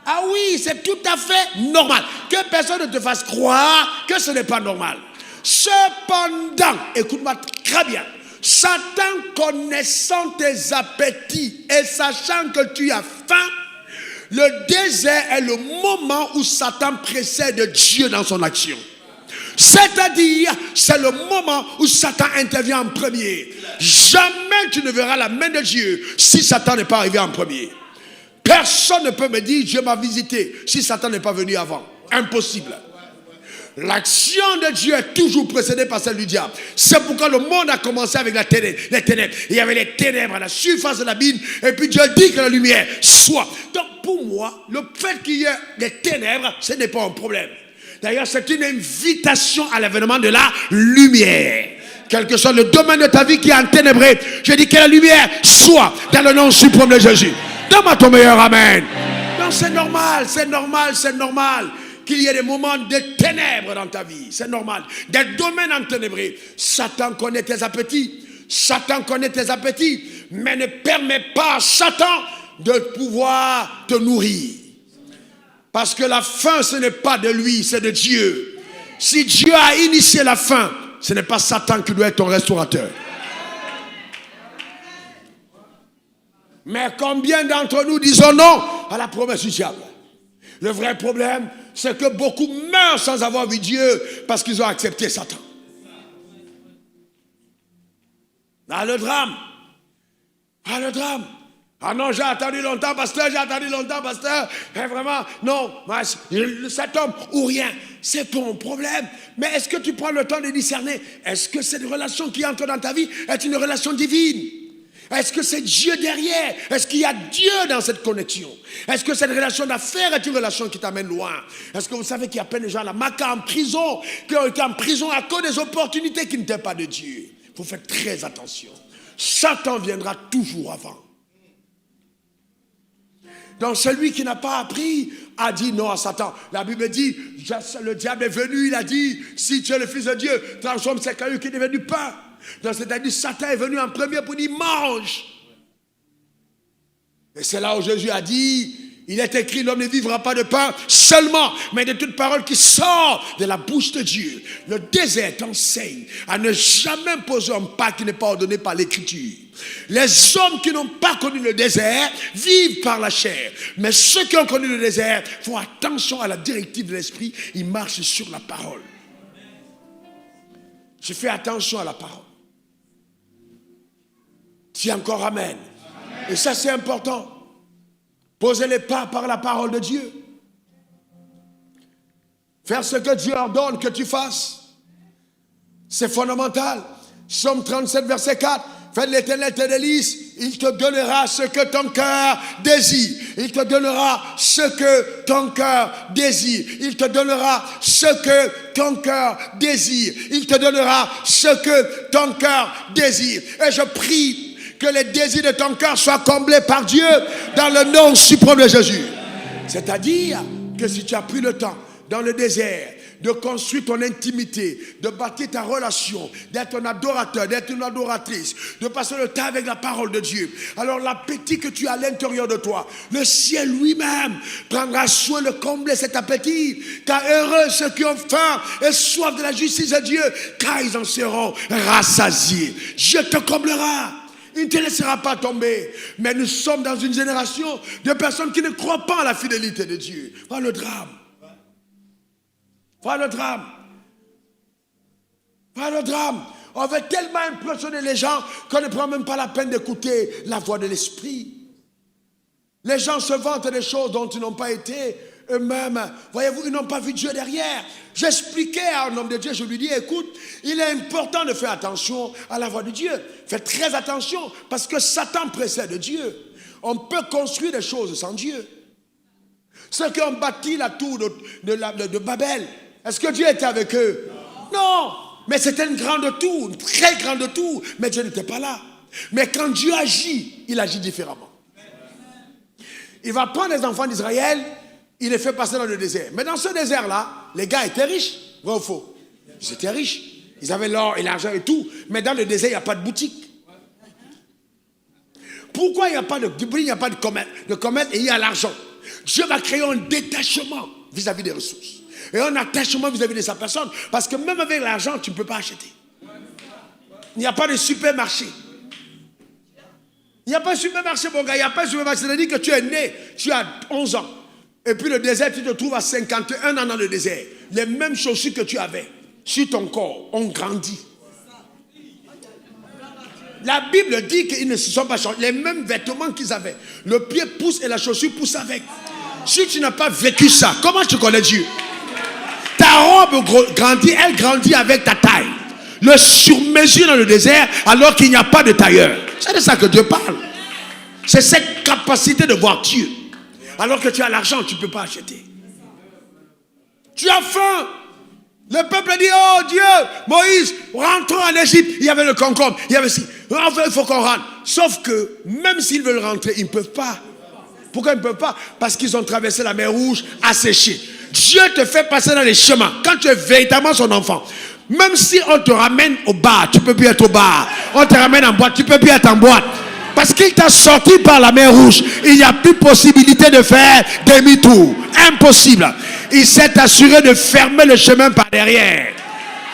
Ah oui, c'est tout à fait normal. Que personne ne te fasse croire que ce n'est pas normal. Cependant, écoute-moi très bien, Satan connaissant tes appétits et sachant que tu as faim, le désert est le moment où Satan précède Dieu dans son action. C'est-à-dire, c'est le moment où Satan intervient en premier. Jamais tu ne verras la main de Dieu si Satan n'est pas arrivé en premier. Personne ne peut me dire Dieu m'a visité si Satan n'est pas venu avant. Impossible. L'action de Dieu est toujours précédée par celle du diable. C'est pourquoi le monde a commencé avec les ténèbres. Il y avait les ténèbres à la surface de l'abîme. Et puis Dieu dit que la lumière soit. Donc pour moi, le fait qu'il y ait des ténèbres, ce n'est pas un problème. D'ailleurs, c'est une invitation à l'avènement de la lumière. Quel que soit le domaine de ta vie qui est enténébré, je dis que la lumière soit dans le nom suprême de Jésus. Donne-moi ton meilleur amen. Non, c'est normal qu'il y ait des moments de ténèbres dans ta vie. C'est normal. Des domaines enténébrés. Satan connaît tes appétits. Mais ne permet pas à Satan de pouvoir te nourrir. Parce que la faim, ce n'est pas de lui, c'est de Dieu. Si Dieu a initié la faim, ce n'est pas Satan qui doit être ton restaurateur. Mais combien d'entre nous disons non à la promesse du diable? Le vrai problème, c'est que beaucoup meurent sans avoir vu Dieu parce qu'ils ont accepté Satan. Ah, le drame. Ah non, j'ai attendu longtemps, pasteur. Et vraiment, non, cet homme ou rien, c'est ton problème. Mais est-ce que tu prends le temps de discerner? Est-ce que cette relation qui entre dans ta vie est une relation divine? Est-ce que c'est Dieu derrière? Est-ce qu'il y a Dieu dans cette connexion? Est-ce que cette relation d'affaires est une relation qui t'amène loin? Est-ce que vous savez qu'il y a plein de gens, la Maca en prison, qui ont été en prison à cause des opportunités qui n'étaient pas de Dieu? Il faut faire très attention. Satan viendra toujours avant. Donc celui qui n'a pas appris a dit non à Satan. La Bible dit, le diable est venu, il a dit, si tu es le Fils de Dieu, transforme ces cailloux qui deviennent du pain. Donc c'est-à-dire Satan est venu en premier pour dire mange. Et c'est là où Jésus a dit, il est écrit, l'homme ne vivra pas de pain seulement, mais de toute parole qui sort de la bouche de Dieu. Le désert t'enseigne à ne jamais poser un pas qui n'est pas ordonné par l'Écriture. Les hommes qui n'ont pas connu le désert vivent par la chair. Mais ceux qui ont connu le désert font attention à la directive de l'esprit. Ils marchent sur la parole. Je fais attention à la parole. Dis encore amen. Et ça c'est important. Poser les pas par la parole de Dieu. Faire ce que Dieu ordonne que tu fasses. C'est fondamental. Psaume 37 verset 4. Fais de l'Éternel tes délices, il te donnera ce que ton cœur désire. Il te donnera ce que ton cœur désire. Il te donnera ce que ton cœur désire. Il te donnera ce que ton cœur désire. Et je prie que les désirs de ton cœur soient comblés par Dieu dans le nom suprême de Jésus. C'est-à-dire que si tu as pris le temps dans le désert de construire ton intimité, de bâtir ta relation, d'être un adorateur, d'être une adoratrice, de passer le temps avec la parole de Dieu, alors l'appétit que tu as à l'intérieur de toi, le ciel lui-même prendra soin de combler cet appétit. Car heureux ceux qui ont faim et soif de la justice de Dieu, car ils en seront rassasiés. Dieu te comblera. Il ne te laissera pas tomber. Mais nous sommes dans une génération de personnes qui ne croient pas à la fidélité de Dieu. Voilà le drame. Voilà le drame. Voilà le drame. On veut tellement impressionner les gens qu'on ne prend même pas la peine d'écouter la voix de l'esprit. Les gens se vantent des choses dont ils n'ont pas été eux-mêmes. Voyez-vous, ils n'ont pas vu Dieu derrière. J'expliquais à un homme de Dieu, je lui dis, écoute, il est important de faire attention à la voix de Dieu. Fais très attention, parce que Satan précède Dieu. On peut construire des choses sans Dieu. Ceux qui ont bâti la tour de Babel, est-ce que Dieu était avec eux? Non, mais c'était une grande tour, une très grande tour, mais Dieu n'était pas là. Mais quand Dieu agit, il agit différemment. Il va prendre les enfants d'Israël, il les fait passer dans le désert. Mais dans ce désert-là, les gars étaient riches, vrai ou faux? Ils étaient riches, ils avaient l'or et l'argent et tout, mais dans le désert, il n'y a pas de boutique. Pourquoi il n'y a pas de boutique, il n'y a pas de commerce et il y a l'argent? Dieu va créer un détachement vis-à-vis des ressources. Et un attachement vis-à-vis de sa personne. Parce que même avec l'argent, tu ne peux pas acheter. Il n'y a pas de supermarché. Il n'y a pas de supermarché, mon gars. Il n'y a pas de supermarché. C'est-à-dire que tu es né, tu as 11 ans. Et puis le désert, tu te trouves à 51 ans dans le désert. Les mêmes chaussures que tu avais sur ton corps ont grandi. La Bible dit qu'ils ne se sont pas changés. Les mêmes vêtements qu'ils avaient. Le pied pousse et la chaussure pousse avec. Si tu n'as pas vécu ça, comment tu connais Dieu? Ta robe grandit, elle grandit avec ta taille. Le sur-mesure dans le désert alors qu'il n'y a pas de tailleur. C'est de ça que Dieu parle. C'est cette capacité de voir Dieu. Alors que tu as l'argent, tu ne peux pas acheter. Tu as faim. Le peuple dit, oh Dieu, Moïse, rentrons en Égypte. Il y avait le concombre, il y avait ci. Enfin, il faut qu'on rentre. Sauf que même s'ils veulent rentrer, ils ne peuvent pas. Pourquoi ils ne peuvent pas? Parce qu'ils ont traversé la mer Rouge asséchée. Dieu te fait passer dans les chemins. Quand tu es véritablement son enfant, même si on te ramène au bar, tu ne peux plus être au bar. On te ramène en boîte, tu ne peux plus être en boîte. Parce qu'il t'a sorti par la mer Rouge. Il n'y a plus possibilité de faire demi-tour. Impossible. Il s'est assuré de fermer le chemin par derrière.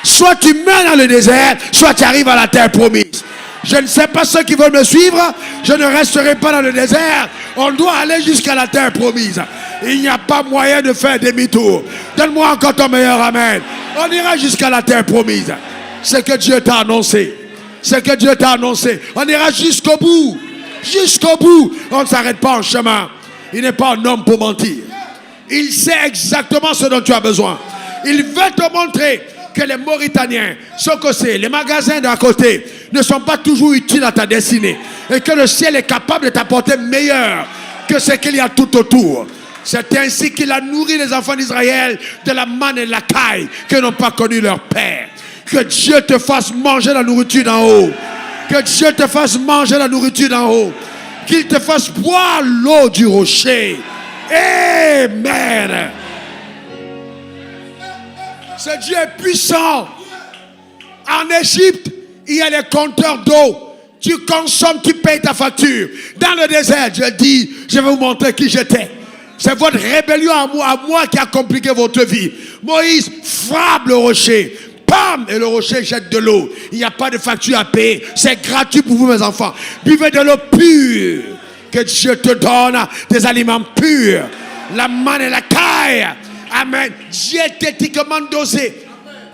Soit tu meurs dans le désert, soit tu arrives à la terre promise. Je ne sais pas ceux qui veulent me suivre. Je ne resterai pas dans le désert. On doit aller jusqu'à la terre promise. Il n'y a pas moyen de faire demi-tour. Donne-moi encore ton meilleur amen. On ira jusqu'à la terre promise. C'est que Dieu t'a annoncé. C'est que Dieu t'a annoncé. On ira jusqu'au bout. Jusqu'au bout. On ne s'arrête pas en chemin. Il n'est pas un homme pour mentir. Il sait exactement ce dont tu as besoin. Il veut te montrer que les Mauritaniens, Sokosé, les magasins d'à côté ne sont pas toujours utiles à ta destinée. Et que le ciel est capable de t'apporter meilleur que ce qu'il y a tout autour. C'est ainsi qu'il a nourri les enfants d'Israël de la manne et de la caille que n'ont pas connu leur père. Que Dieu te fasse manger la nourriture d'en haut. Que Dieu te fasse manger la nourriture d'en haut. Qu'il te fasse boire l'eau du rocher. Amen. Ce Dieu est puissant. En Égypte, il y a des compteurs d'eau. Tu consommes, tu payes ta facture. Dans le désert, Dieu dit, je vais vous montrer qui j'étais. C'est votre rébellion à moi qui a compliqué votre vie. Moïse frappe le rocher. Bam! Et le rocher jette de l'eau. Il n'y a pas de facture à payer. C'est gratuit pour vous, mes enfants. Buvez de l'eau pure. Que Dieu te donne des aliments purs. La manne et la caille. Amen. Diététiquement dosé.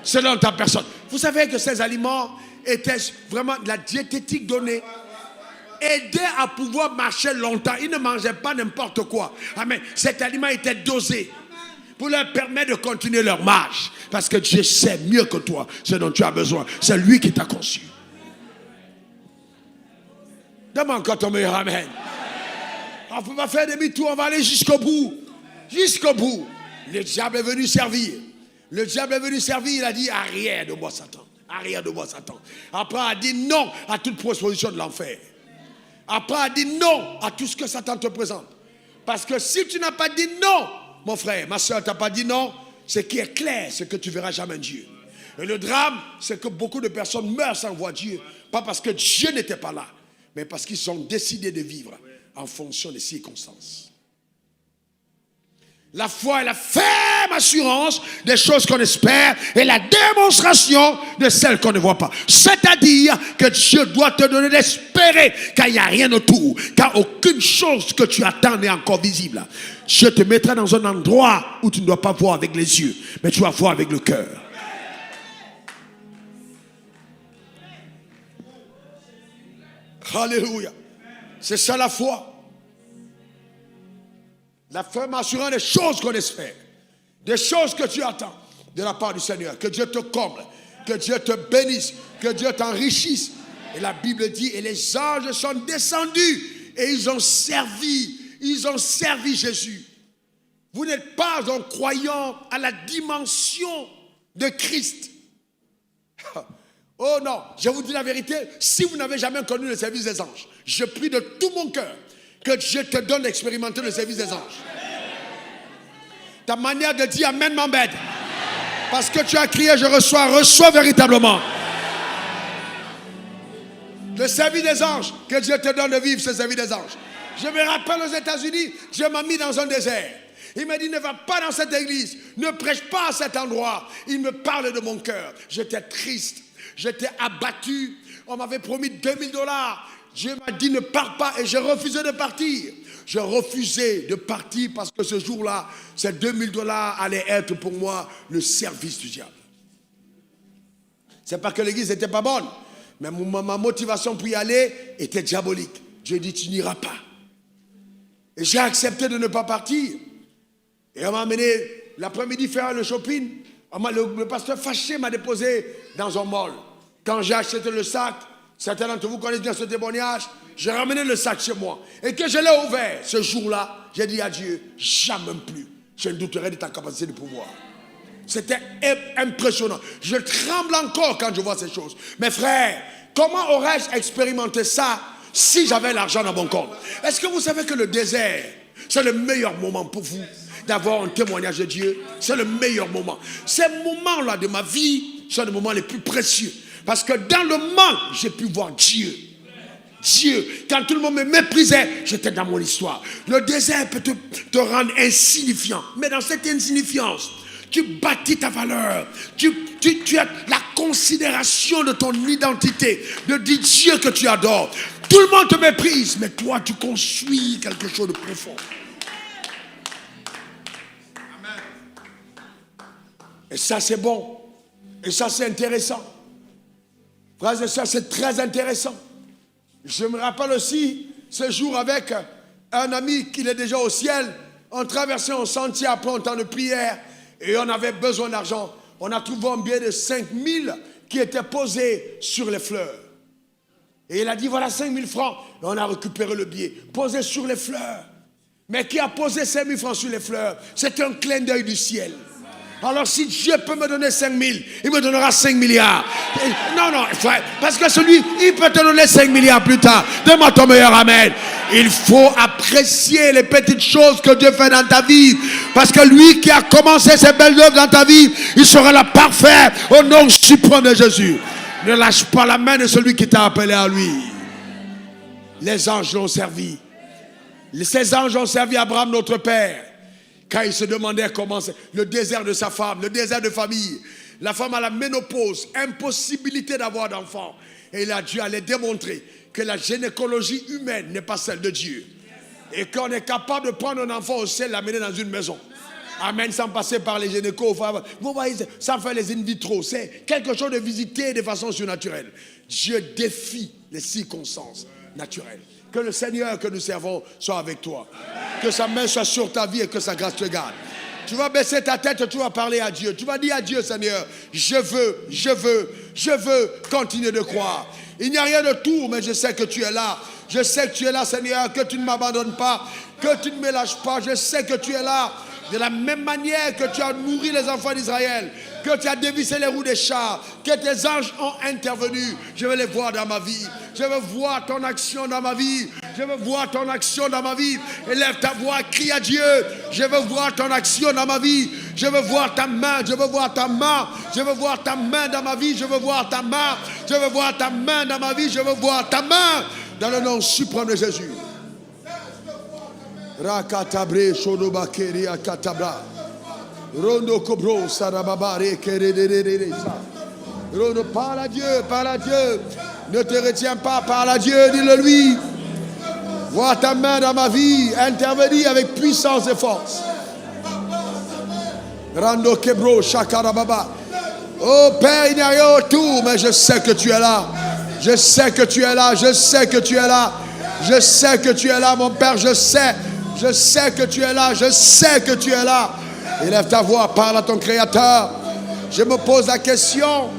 Selon ta personne. Vous savez que ces aliments étaient vraiment de la diététique donnée. Aider à pouvoir marcher longtemps. Ils ne mangeaient pas n'importe quoi. Amen. Cet aliment était dosé pour leur permettre de continuer leur marche. Parce que Dieu sait mieux que toi ce dont tu as besoin. C'est lui qui t'a conçu. Demande encore ton meilleur amen. On ne peut pas faire demi-tour, on va aller jusqu'au bout. Jusqu'au bout. Le diable est venu servir. Le diable est venu servir, il a dit arrière de moi Satan. Arrière de moi Satan. Après il a dit non à toute proposition de l'enfer. Après il a dit non à tout ce que Satan te présente. Parce que si tu n'as pas dit non, mon frère, ma soeur, tu n'as pas dit non, ce qui est clair, c'est que tu ne verras jamais Dieu. Et le drame, c'est que beaucoup de personnes meurent sans voir Dieu. Pas parce que Dieu n'était pas là, mais parce qu'ils ont décidé de vivre en fonction des circonstances. La foi est la ferme assurance des choses qu'on espère et la démonstration de celles qu'on ne voit pas. C'est-à-dire que Dieu doit te donner d'espérer car il n'y a rien autour, car aucune chose que tu attends n'est encore visible. Dieu te mettra dans un endroit où tu ne dois pas voir avec les yeux, mais tu vas voir avec le cœur. Alléluia. C'est ça la foi. Ferme assurant des choses qu'on espère, des choses que tu attends de la part du Seigneur. Que Dieu te comble, que Dieu te bénisse, que Dieu t'enrichisse. Et la Bible dit, et les anges sont descendus et ils ont servi Jésus. Vous n'êtes pas un croyant à la dimension de Christ. Oh non, je vous dis la vérité, si vous n'avez jamais connu le service des anges, je prie de tout mon cœur que Dieu te donne d'expérimenter le service des anges. Ta manière de dire Amen m'embête. Parce que tu as crié, je reçois véritablement. Le service des anges, que Dieu te donne de vivre ce service des anges. Je me rappelle aux États-Unis, Dieu m'a mis dans un désert. Il m'a dit, ne va pas dans cette église, ne prêche pas à cet endroit. Il me parle de mon cœur. J'étais triste, j'étais abattu. On m'avait promis $2000. Dieu m'a dit, ne pars pas, et j'ai refusé de partir. Je refusais de partir parce que ce jour-là, ces $2000 allaient être pour moi le service du diable. C'est pas que l'église n'était pas bonne, mais ma motivation pour y aller était diabolique. Dieu dit, tu n'iras pas. Et j'ai accepté de ne pas partir. Et on m'a amené l'après-midi faire le shopping. Le pasteur fâché m'a déposé dans un mall. Quand j'ai acheté le sac, certains d'entre vous connaissent bien ce témoignage, j'ai ramené le sac chez moi. Et que je l'ai ouvert ce jour-là, j'ai dit à Dieu, jamais plus, je ne douterai de ta capacité de pouvoir. C'était impressionnant. Je tremble encore quand je vois ces choses. Mes frères, comment aurais-je expérimenté ça si j'avais l'argent dans mon compte? Est-ce que vous savez que le désert, c'est le meilleur moment pour vous d'avoir un témoignage de Dieu? C'est le meilleur moment. Ces moments-là de ma vie sont les moments les plus précieux. Parce que dans le manque, j'ai pu voir Dieu. Dieu, quand tout le monde me méprisait, j'étais dans mon histoire. Le désert peut te rendre insignifiant. Mais dans cette insignifiance, tu bâtis ta valeur. Tu as la considération de ton identité, de Dieu que tu adores. Tout le monde te méprise, mais toi, tu construis quelque chose de profond. Et ça, c'est bon. Et ça, c'est intéressant. Frères et sœurs, c'est très intéressant. Je me rappelle aussi ce jour avec un ami qui est déjà au ciel. On traversait un sentier après un temps de prière et on avait besoin d'argent. On a trouvé un billet de 5000 qui était posé sur les fleurs. Et il a dit, voilà 5000 francs. Et on a récupéré le billet, posé sur les fleurs. Mais qui a posé 5000 francs sur les fleurs? C'était un clin d'œil du ciel. Alors si Dieu peut me donner 5000, il me donnera 5 milliards. Non, frère, parce que celui, il peut te donner 5 milliards plus tard. Donne-moi ton meilleur amen. Il faut apprécier les petites choses que Dieu fait dans ta vie. Parce que lui qui a commencé ces belles œuvres dans ta vie, il sera là parfait au nom suprême de Jésus. Ne lâche pas la main de celui qui t'a appelé à lui. Les anges l'ont servi. Ces anges ont servi Abraham, notre père. Quand il se demandait comment c'est, le désert de sa femme, le désert de famille, la femme à la ménopause, impossibilité d'avoir d'enfants. Et il a dû aller démontrer que la gynécologie humaine n'est pas celle de Dieu. Et qu'on est capable de prendre un enfant au ciel et l'amener dans une maison. Amen, sans passer par les gynécos. Vous voyez, sans faire les in vitro. C'est quelque chose de visité de façon surnaturelle. Dieu défie les circonstances naturelles. Que le Seigneur que nous servons soit avec toi. Que sa main soit sur ta vie et que sa grâce te garde. Tu vas baisser ta tête, tu vas parler à Dieu. Tu vas dire à Dieu, Seigneur, je veux continuer de croire. Il n'y a rien de tout, mais je sais que tu es là. Je sais que tu es là, Seigneur, que tu ne m'abandonnes pas, que tu ne me lâches pas. Je sais que tu es là. De la même manière que tu as nourri les enfants d'Israël, que tu as dévissé les roues des chars, que tes anges ont intervenu, je veux les voir dans ma vie. Je veux voir ton action dans ma vie. Je veux voir ton action dans ma vie. Élève ta voix, crie à Dieu. Je veux voir ton action dans ma vie. Je veux voir ta main, je veux voir ta main. Je veux voir ta main dans ma vie. Je veux voir ta main. Je veux voir ta main dans ma vie. Je veux voir ta main dans le nom suprême de Jésus. Rakatabre shodobakeri akatabra. Rondo kobro sarababare kerederere. Rondo, parle à Dieu, parle à Dieu. Ne te retiens pas, parle à Dieu, dis-le lui. Vois ta main dans ma vie, intervenir avec puissance et force. Rando kebro shakarababa. Oh Père, il n'y a rien autour, mais je sais que tu es là. Je sais que tu es là, je sais que tu es là. Je sais que tu es là, mon Père, je sais. Je sais que tu es là. Je sais que tu es là. Élève ta voix, parle à ton Créateur. Je me pose la question,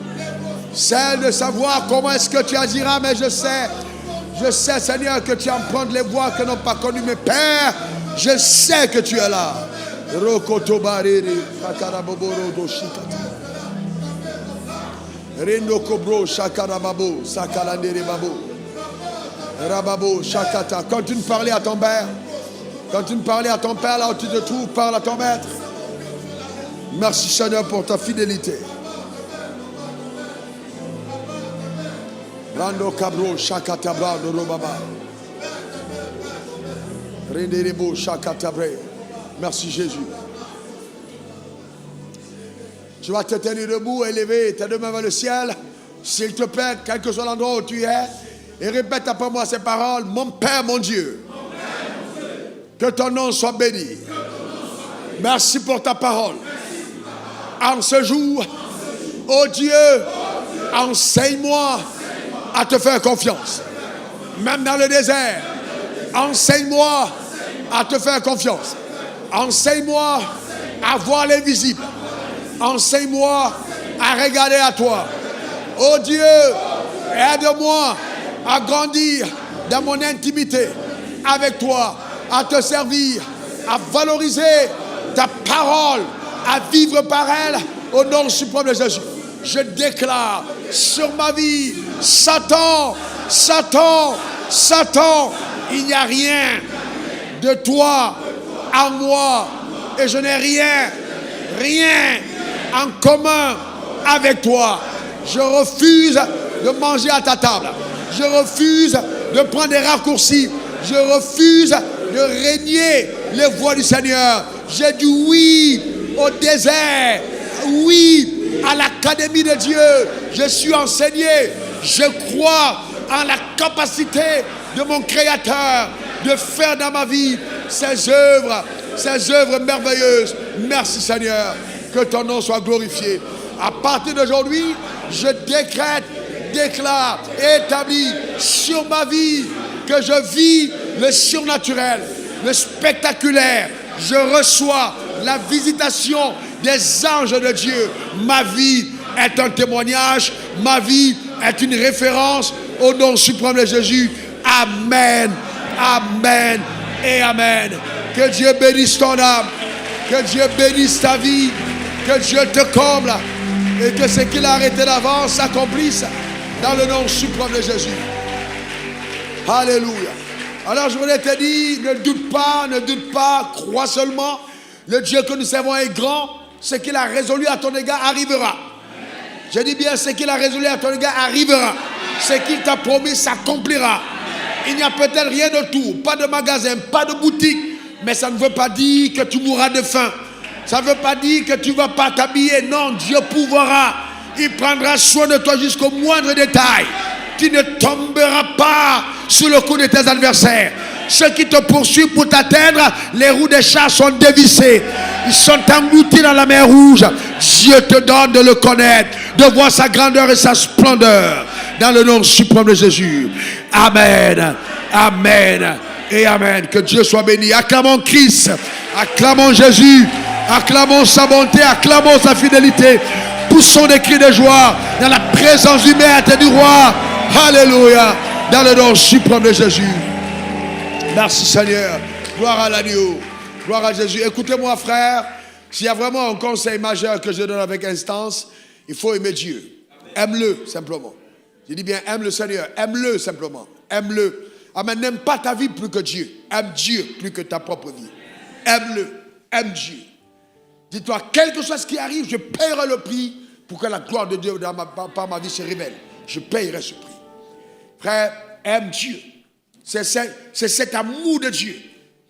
celle de savoir comment est-ce que tu agiras, mais je sais, Seigneur, que tu empruntes les voies que n'ont pas connues mes pères. Je sais que tu es là. Rendo Kobro, Shakarababo, Sakalandere Babo, Rababo, Shakata. Quand tu me parlais à ton père, là où tu te trouves, parle à ton maître. Merci Seigneur pour ta fidélité. Rando Kabro, Shakata Brando Robaba. Renderebo, Shakata Bre. Merci Jésus. Tu vas te tenir debout, élever tes deux mains vers le ciel. S'il te plaît, quel que soit l'endroit où tu es, et répète après moi ces paroles. Mon Père, mon Dieu, que ton nom soit béni. Merci pour ta parole. En ce jour, oh Dieu, enseigne-moi à te faire confiance. Même dans le désert, enseigne-moi à te faire confiance. Enseigne-moi à voir l'invisible. Enseigne-moi à regarder à toi. Oh Dieu, aide-moi à grandir dans mon intimité avec toi, à te servir, à valoriser ta parole, à vivre par elle au nom suprême de Jésus. Je déclare sur ma vie, Satan, il n'y a rien de toi en moi et je n'ai rien en commun avec toi. Je refuse de manger à ta table. Je refuse de prendre des raccourcis. Je refuse de régner les voies du Seigneur. J'ai dit oui au désert, oui à l'académie de Dieu. Je suis enseigné. Je crois en la capacité de mon Créateur de faire dans ma vie ces œuvres merveilleuses. Merci Seigneur. Que ton nom soit glorifié. À partir d'aujourd'hui, je décrète, déclare, établis sur ma vie que je vis le surnaturel, le spectaculaire. Je reçois la visitation des anges de Dieu. Ma vie est un témoignage. Ma vie est une référence au nom suprême de Jésus. Amen, amen et amen. Que Dieu bénisse ton âme. Que Dieu bénisse ta vie. Que Dieu te comble et que ce qu'il a arrêté d'avance s'accomplisse dans le nom suprême de Jésus. Alléluia. Alors je voulais te dire, ne doute pas, crois seulement. Le Dieu que nous servons est grand. Ce qu'il a résolu à ton égard arrivera. Je dis bien, ce qu'il a résolu à ton égard arrivera. Ce qu'il t'a promis s'accomplira. Il n'y a peut-être rien de tout, pas de magasin, pas de boutique, mais ça ne veut pas dire que tu mourras de faim. Ça ne veut pas dire que tu ne vas pas t'habiller. Non, Dieu pourvoira. Il prendra soin de toi jusqu'au moindre détail. Tu ne tomberas pas sous le coup de tes adversaires. Ceux qui te poursuivent pour t'atteindre, les roues des chars sont dévissées. Ils sont engloutis dans la mer Rouge. Dieu te donne de le connaître, de voir sa grandeur et sa splendeur. Dans le nom suprême de Jésus. Amen. Amen. Et amen. Que Dieu soit béni. Acclamons Christ. Acclamons Jésus. Acclamons sa bonté, acclamons sa fidélité. Poussons des cris de joie dans la présence du Maître et du Roi. Alléluia. Dans le nom suprême de Jésus. Merci Seigneur. Gloire à l'agneau. Gloire à Jésus. Écoutez-moi frère. S'il y a vraiment un conseil majeur que je donne avec instance, il faut aimer Dieu. Aime-le simplement. Je dis bien aime le Seigneur. Aime-le simplement. Aime-le. Amen. N'aime pas ta vie plus que Dieu. Aime Dieu plus que ta propre vie. Aime-le. Aime Dieu. Dis-toi, quel que soit ce qui arrive, je paierai le prix pour que la gloire de Dieu par ma vie se révèle. Je paierai ce prix. Frère, aime Dieu. C'est cet amour de Dieu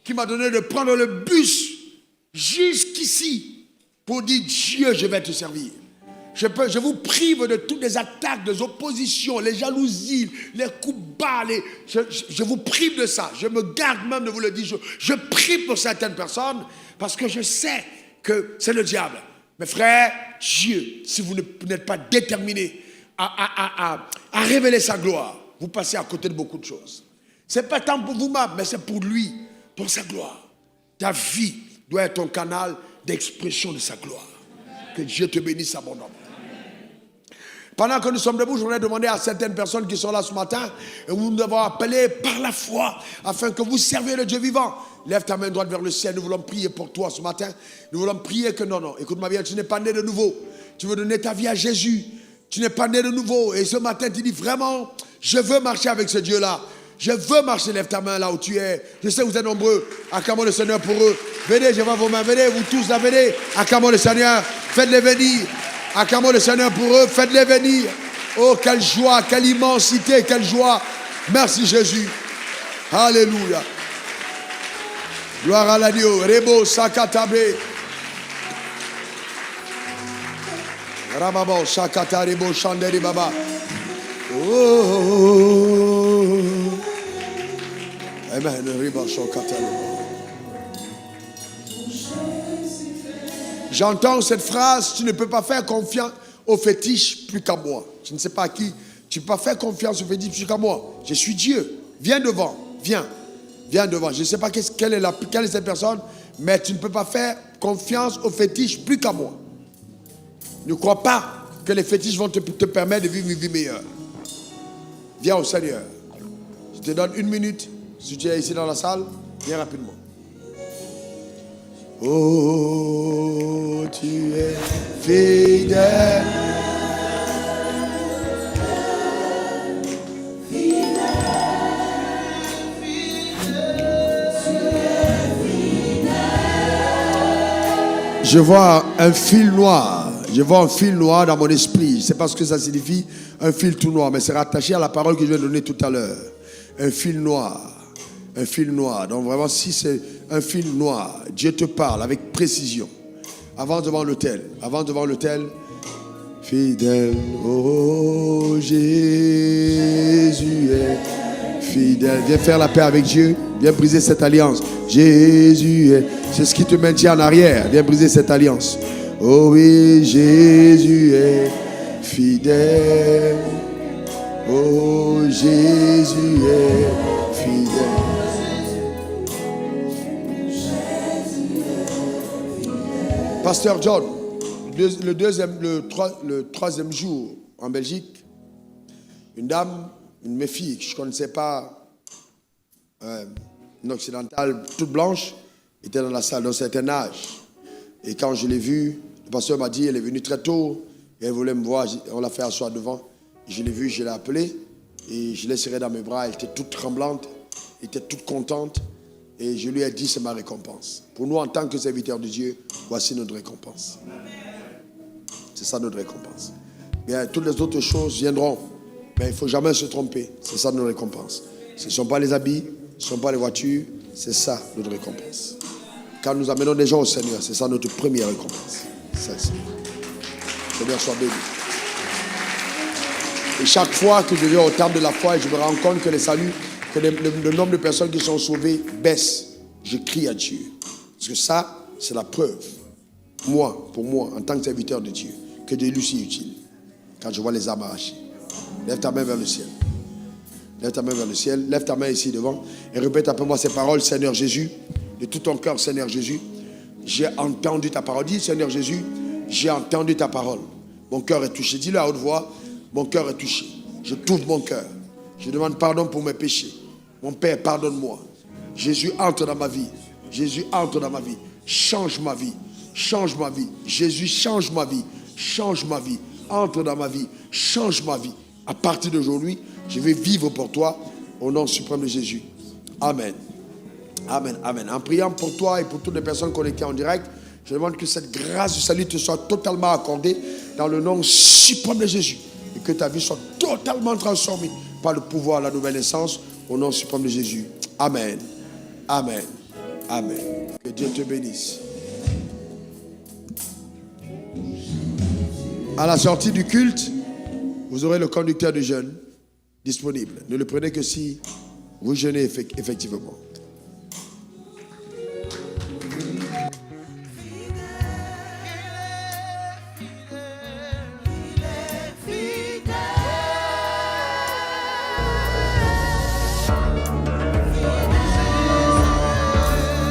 qui m'a donné de prendre le bus jusqu'ici pour dire Dieu, je vais te servir. Je vous prive de toutes les attaques, des oppositions, les jalousies, les coups bas. Je vous prive de ça. Je me garde même de vous le dire. Je prie pour certaines personnes parce que je sais que c'est le diable. Mais frère, Dieu, si vous n'êtes pas déterminé à révéler sa gloire, vous passez à côté de beaucoup de choses. Ce n'est pas tant pour vous-même, mais c'est pour lui, pour sa gloire. Ta vie doit être un canal d'expression de sa gloire. Que Dieu te bénisse abondamment. Pendant que nous sommes debout, je voudrais demander à certaines personnes qui sont là ce matin, et nous devons appeler par la foi, afin que vous serviez le Dieu vivant. Lève ta main droite vers le ciel, nous voulons prier pour toi ce matin. Nous voulons prier que non, écoute-moi bien, tu n'es pas né de nouveau. Tu veux donner ta vie à Jésus. Tu n'es pas né de nouveau. Et ce matin, tu dis vraiment, je veux marcher avec ce Dieu-là. Je veux marcher, lève ta main là où tu es. Je sais que vous êtes nombreux. Acclamons le Seigneur pour eux. Venez, je vois vos mains. Venez, vous tous là, venez. Acclamons le Seigneur. Faites-les venir. Acclamons le Seigneur pour eux. Faites-les venir. Oh, quelle joie, quelle immensité, quelle joie. Merci Jésus. Alléluia. Gloire à l'agneau. Rebo Sakatabe. Rababo Sakata Rebo Chanderi Baba. Oh. Amen. J'entends cette phrase, tu ne peux pas faire confiance au fétiche plus qu'à moi. Je ne sais pas à qui. Tu ne peux pas faire confiance au fétiche plus qu'à moi. Je suis Dieu. Viens devant. Viens. Viens devant. Je ne sais pas quelle est cette personne, mais tu ne peux pas faire confiance au fétiche plus qu'à moi. Ne crois pas que les fétiches vont te permettre de vivre une vie meilleure. Viens au Seigneur. Je te donne 1 minute. Si tu es ici dans la salle, viens rapidement. Oh, tu es fidèle. Je vois un fil noir. Je vois un fil noir dans mon esprit. Je ne sais pas ce que ça signifie, un fil tout noir, mais c'est rattaché à la parole que je vais donner tout à l'heure. Un fil noir. Un fil noir. Donc vraiment, si c'est un fil noir, Dieu te parle avec précision. Avance devant l'autel. Avance devant l'autel. Fidèle, oh Jésus est fidèle. Viens faire la paix avec Dieu. Viens briser cette alliance. Jésus est. C'est ce qui te maintient en arrière. Viens briser cette alliance. Oh oui, Jésus est fidèle. Oh Jésus est fidèle. Pasteur John, le troisième jour en Belgique, une dame, une de mes filles que je ne connaissais pas, une occidentale toute blanche, était dans la salle d'un certain âge. Et quand je l'ai vue, le pasteur m'a dit, elle est venue très tôt, et elle voulait me voir, on l'a fait asseoir devant. Je l'ai vue, je l'ai appelée, et je l'ai serrée dans mes bras, elle était toute tremblante, elle était toute contente. Et je lui ai dit, c'est ma récompense. Pour nous, en tant que serviteurs de Dieu, voici notre récompense. C'est ça notre récompense. Bien, toutes les autres choses viendront. Mais il ne faut jamais se tromper. C'est ça notre récompense. Ce ne sont pas les habits, ce ne sont pas les voitures. C'est ça notre récompense. Quand nous amenons des gens au Seigneur, c'est ça notre première récompense. Celle-ci. Seigneur soit béni. Et chaque fois que je viens au terme de la foi, je me rends compte que les saluts, que le nombre de personnes qui sont sauvées baisse. Je crie à Dieu. Parce que ça, c'est la preuve. Pour moi, en tant que serviteur de Dieu, que Dieu lui est utile. Quand je vois les âmes arrachées. Lève ta main vers le ciel. Lève ta main vers le ciel. Lève ta main ici devant. Et répète après moi ces paroles. Seigneur Jésus, de tout ton cœur, Seigneur Jésus, j'ai entendu ta parole. Dis, Seigneur Jésus, j'ai entendu ta parole. Mon cœur est touché. Dis-le à haute voix. Mon cœur est touché. Je t'ouvre mon cœur. Je demande pardon pour mes péchés. Mon Père, pardonne-moi. Jésus, entre dans ma vie. Jésus, entre dans ma vie. Change ma vie. Change ma vie. Jésus, change ma vie. Change ma vie. Entre dans ma vie. Change ma vie. À partir d'aujourd'hui, je vais vivre pour toi au nom suprême de Jésus. Amen. Amen. Amen. En priant pour toi et pour toutes les personnes connectées en direct, je demande que cette grâce du salut te soit totalement accordée dans le nom suprême de Jésus. Et que ta vie soit totalement transformée par le pouvoir de la nouvelle naissance au nom suprême de Jésus. Amen. Amen. Amen. Que Dieu te bénisse. À la sortie du culte, vous aurez le conducteur de jeûne disponible. Ne le prenez que si vous jeûnez effectivement.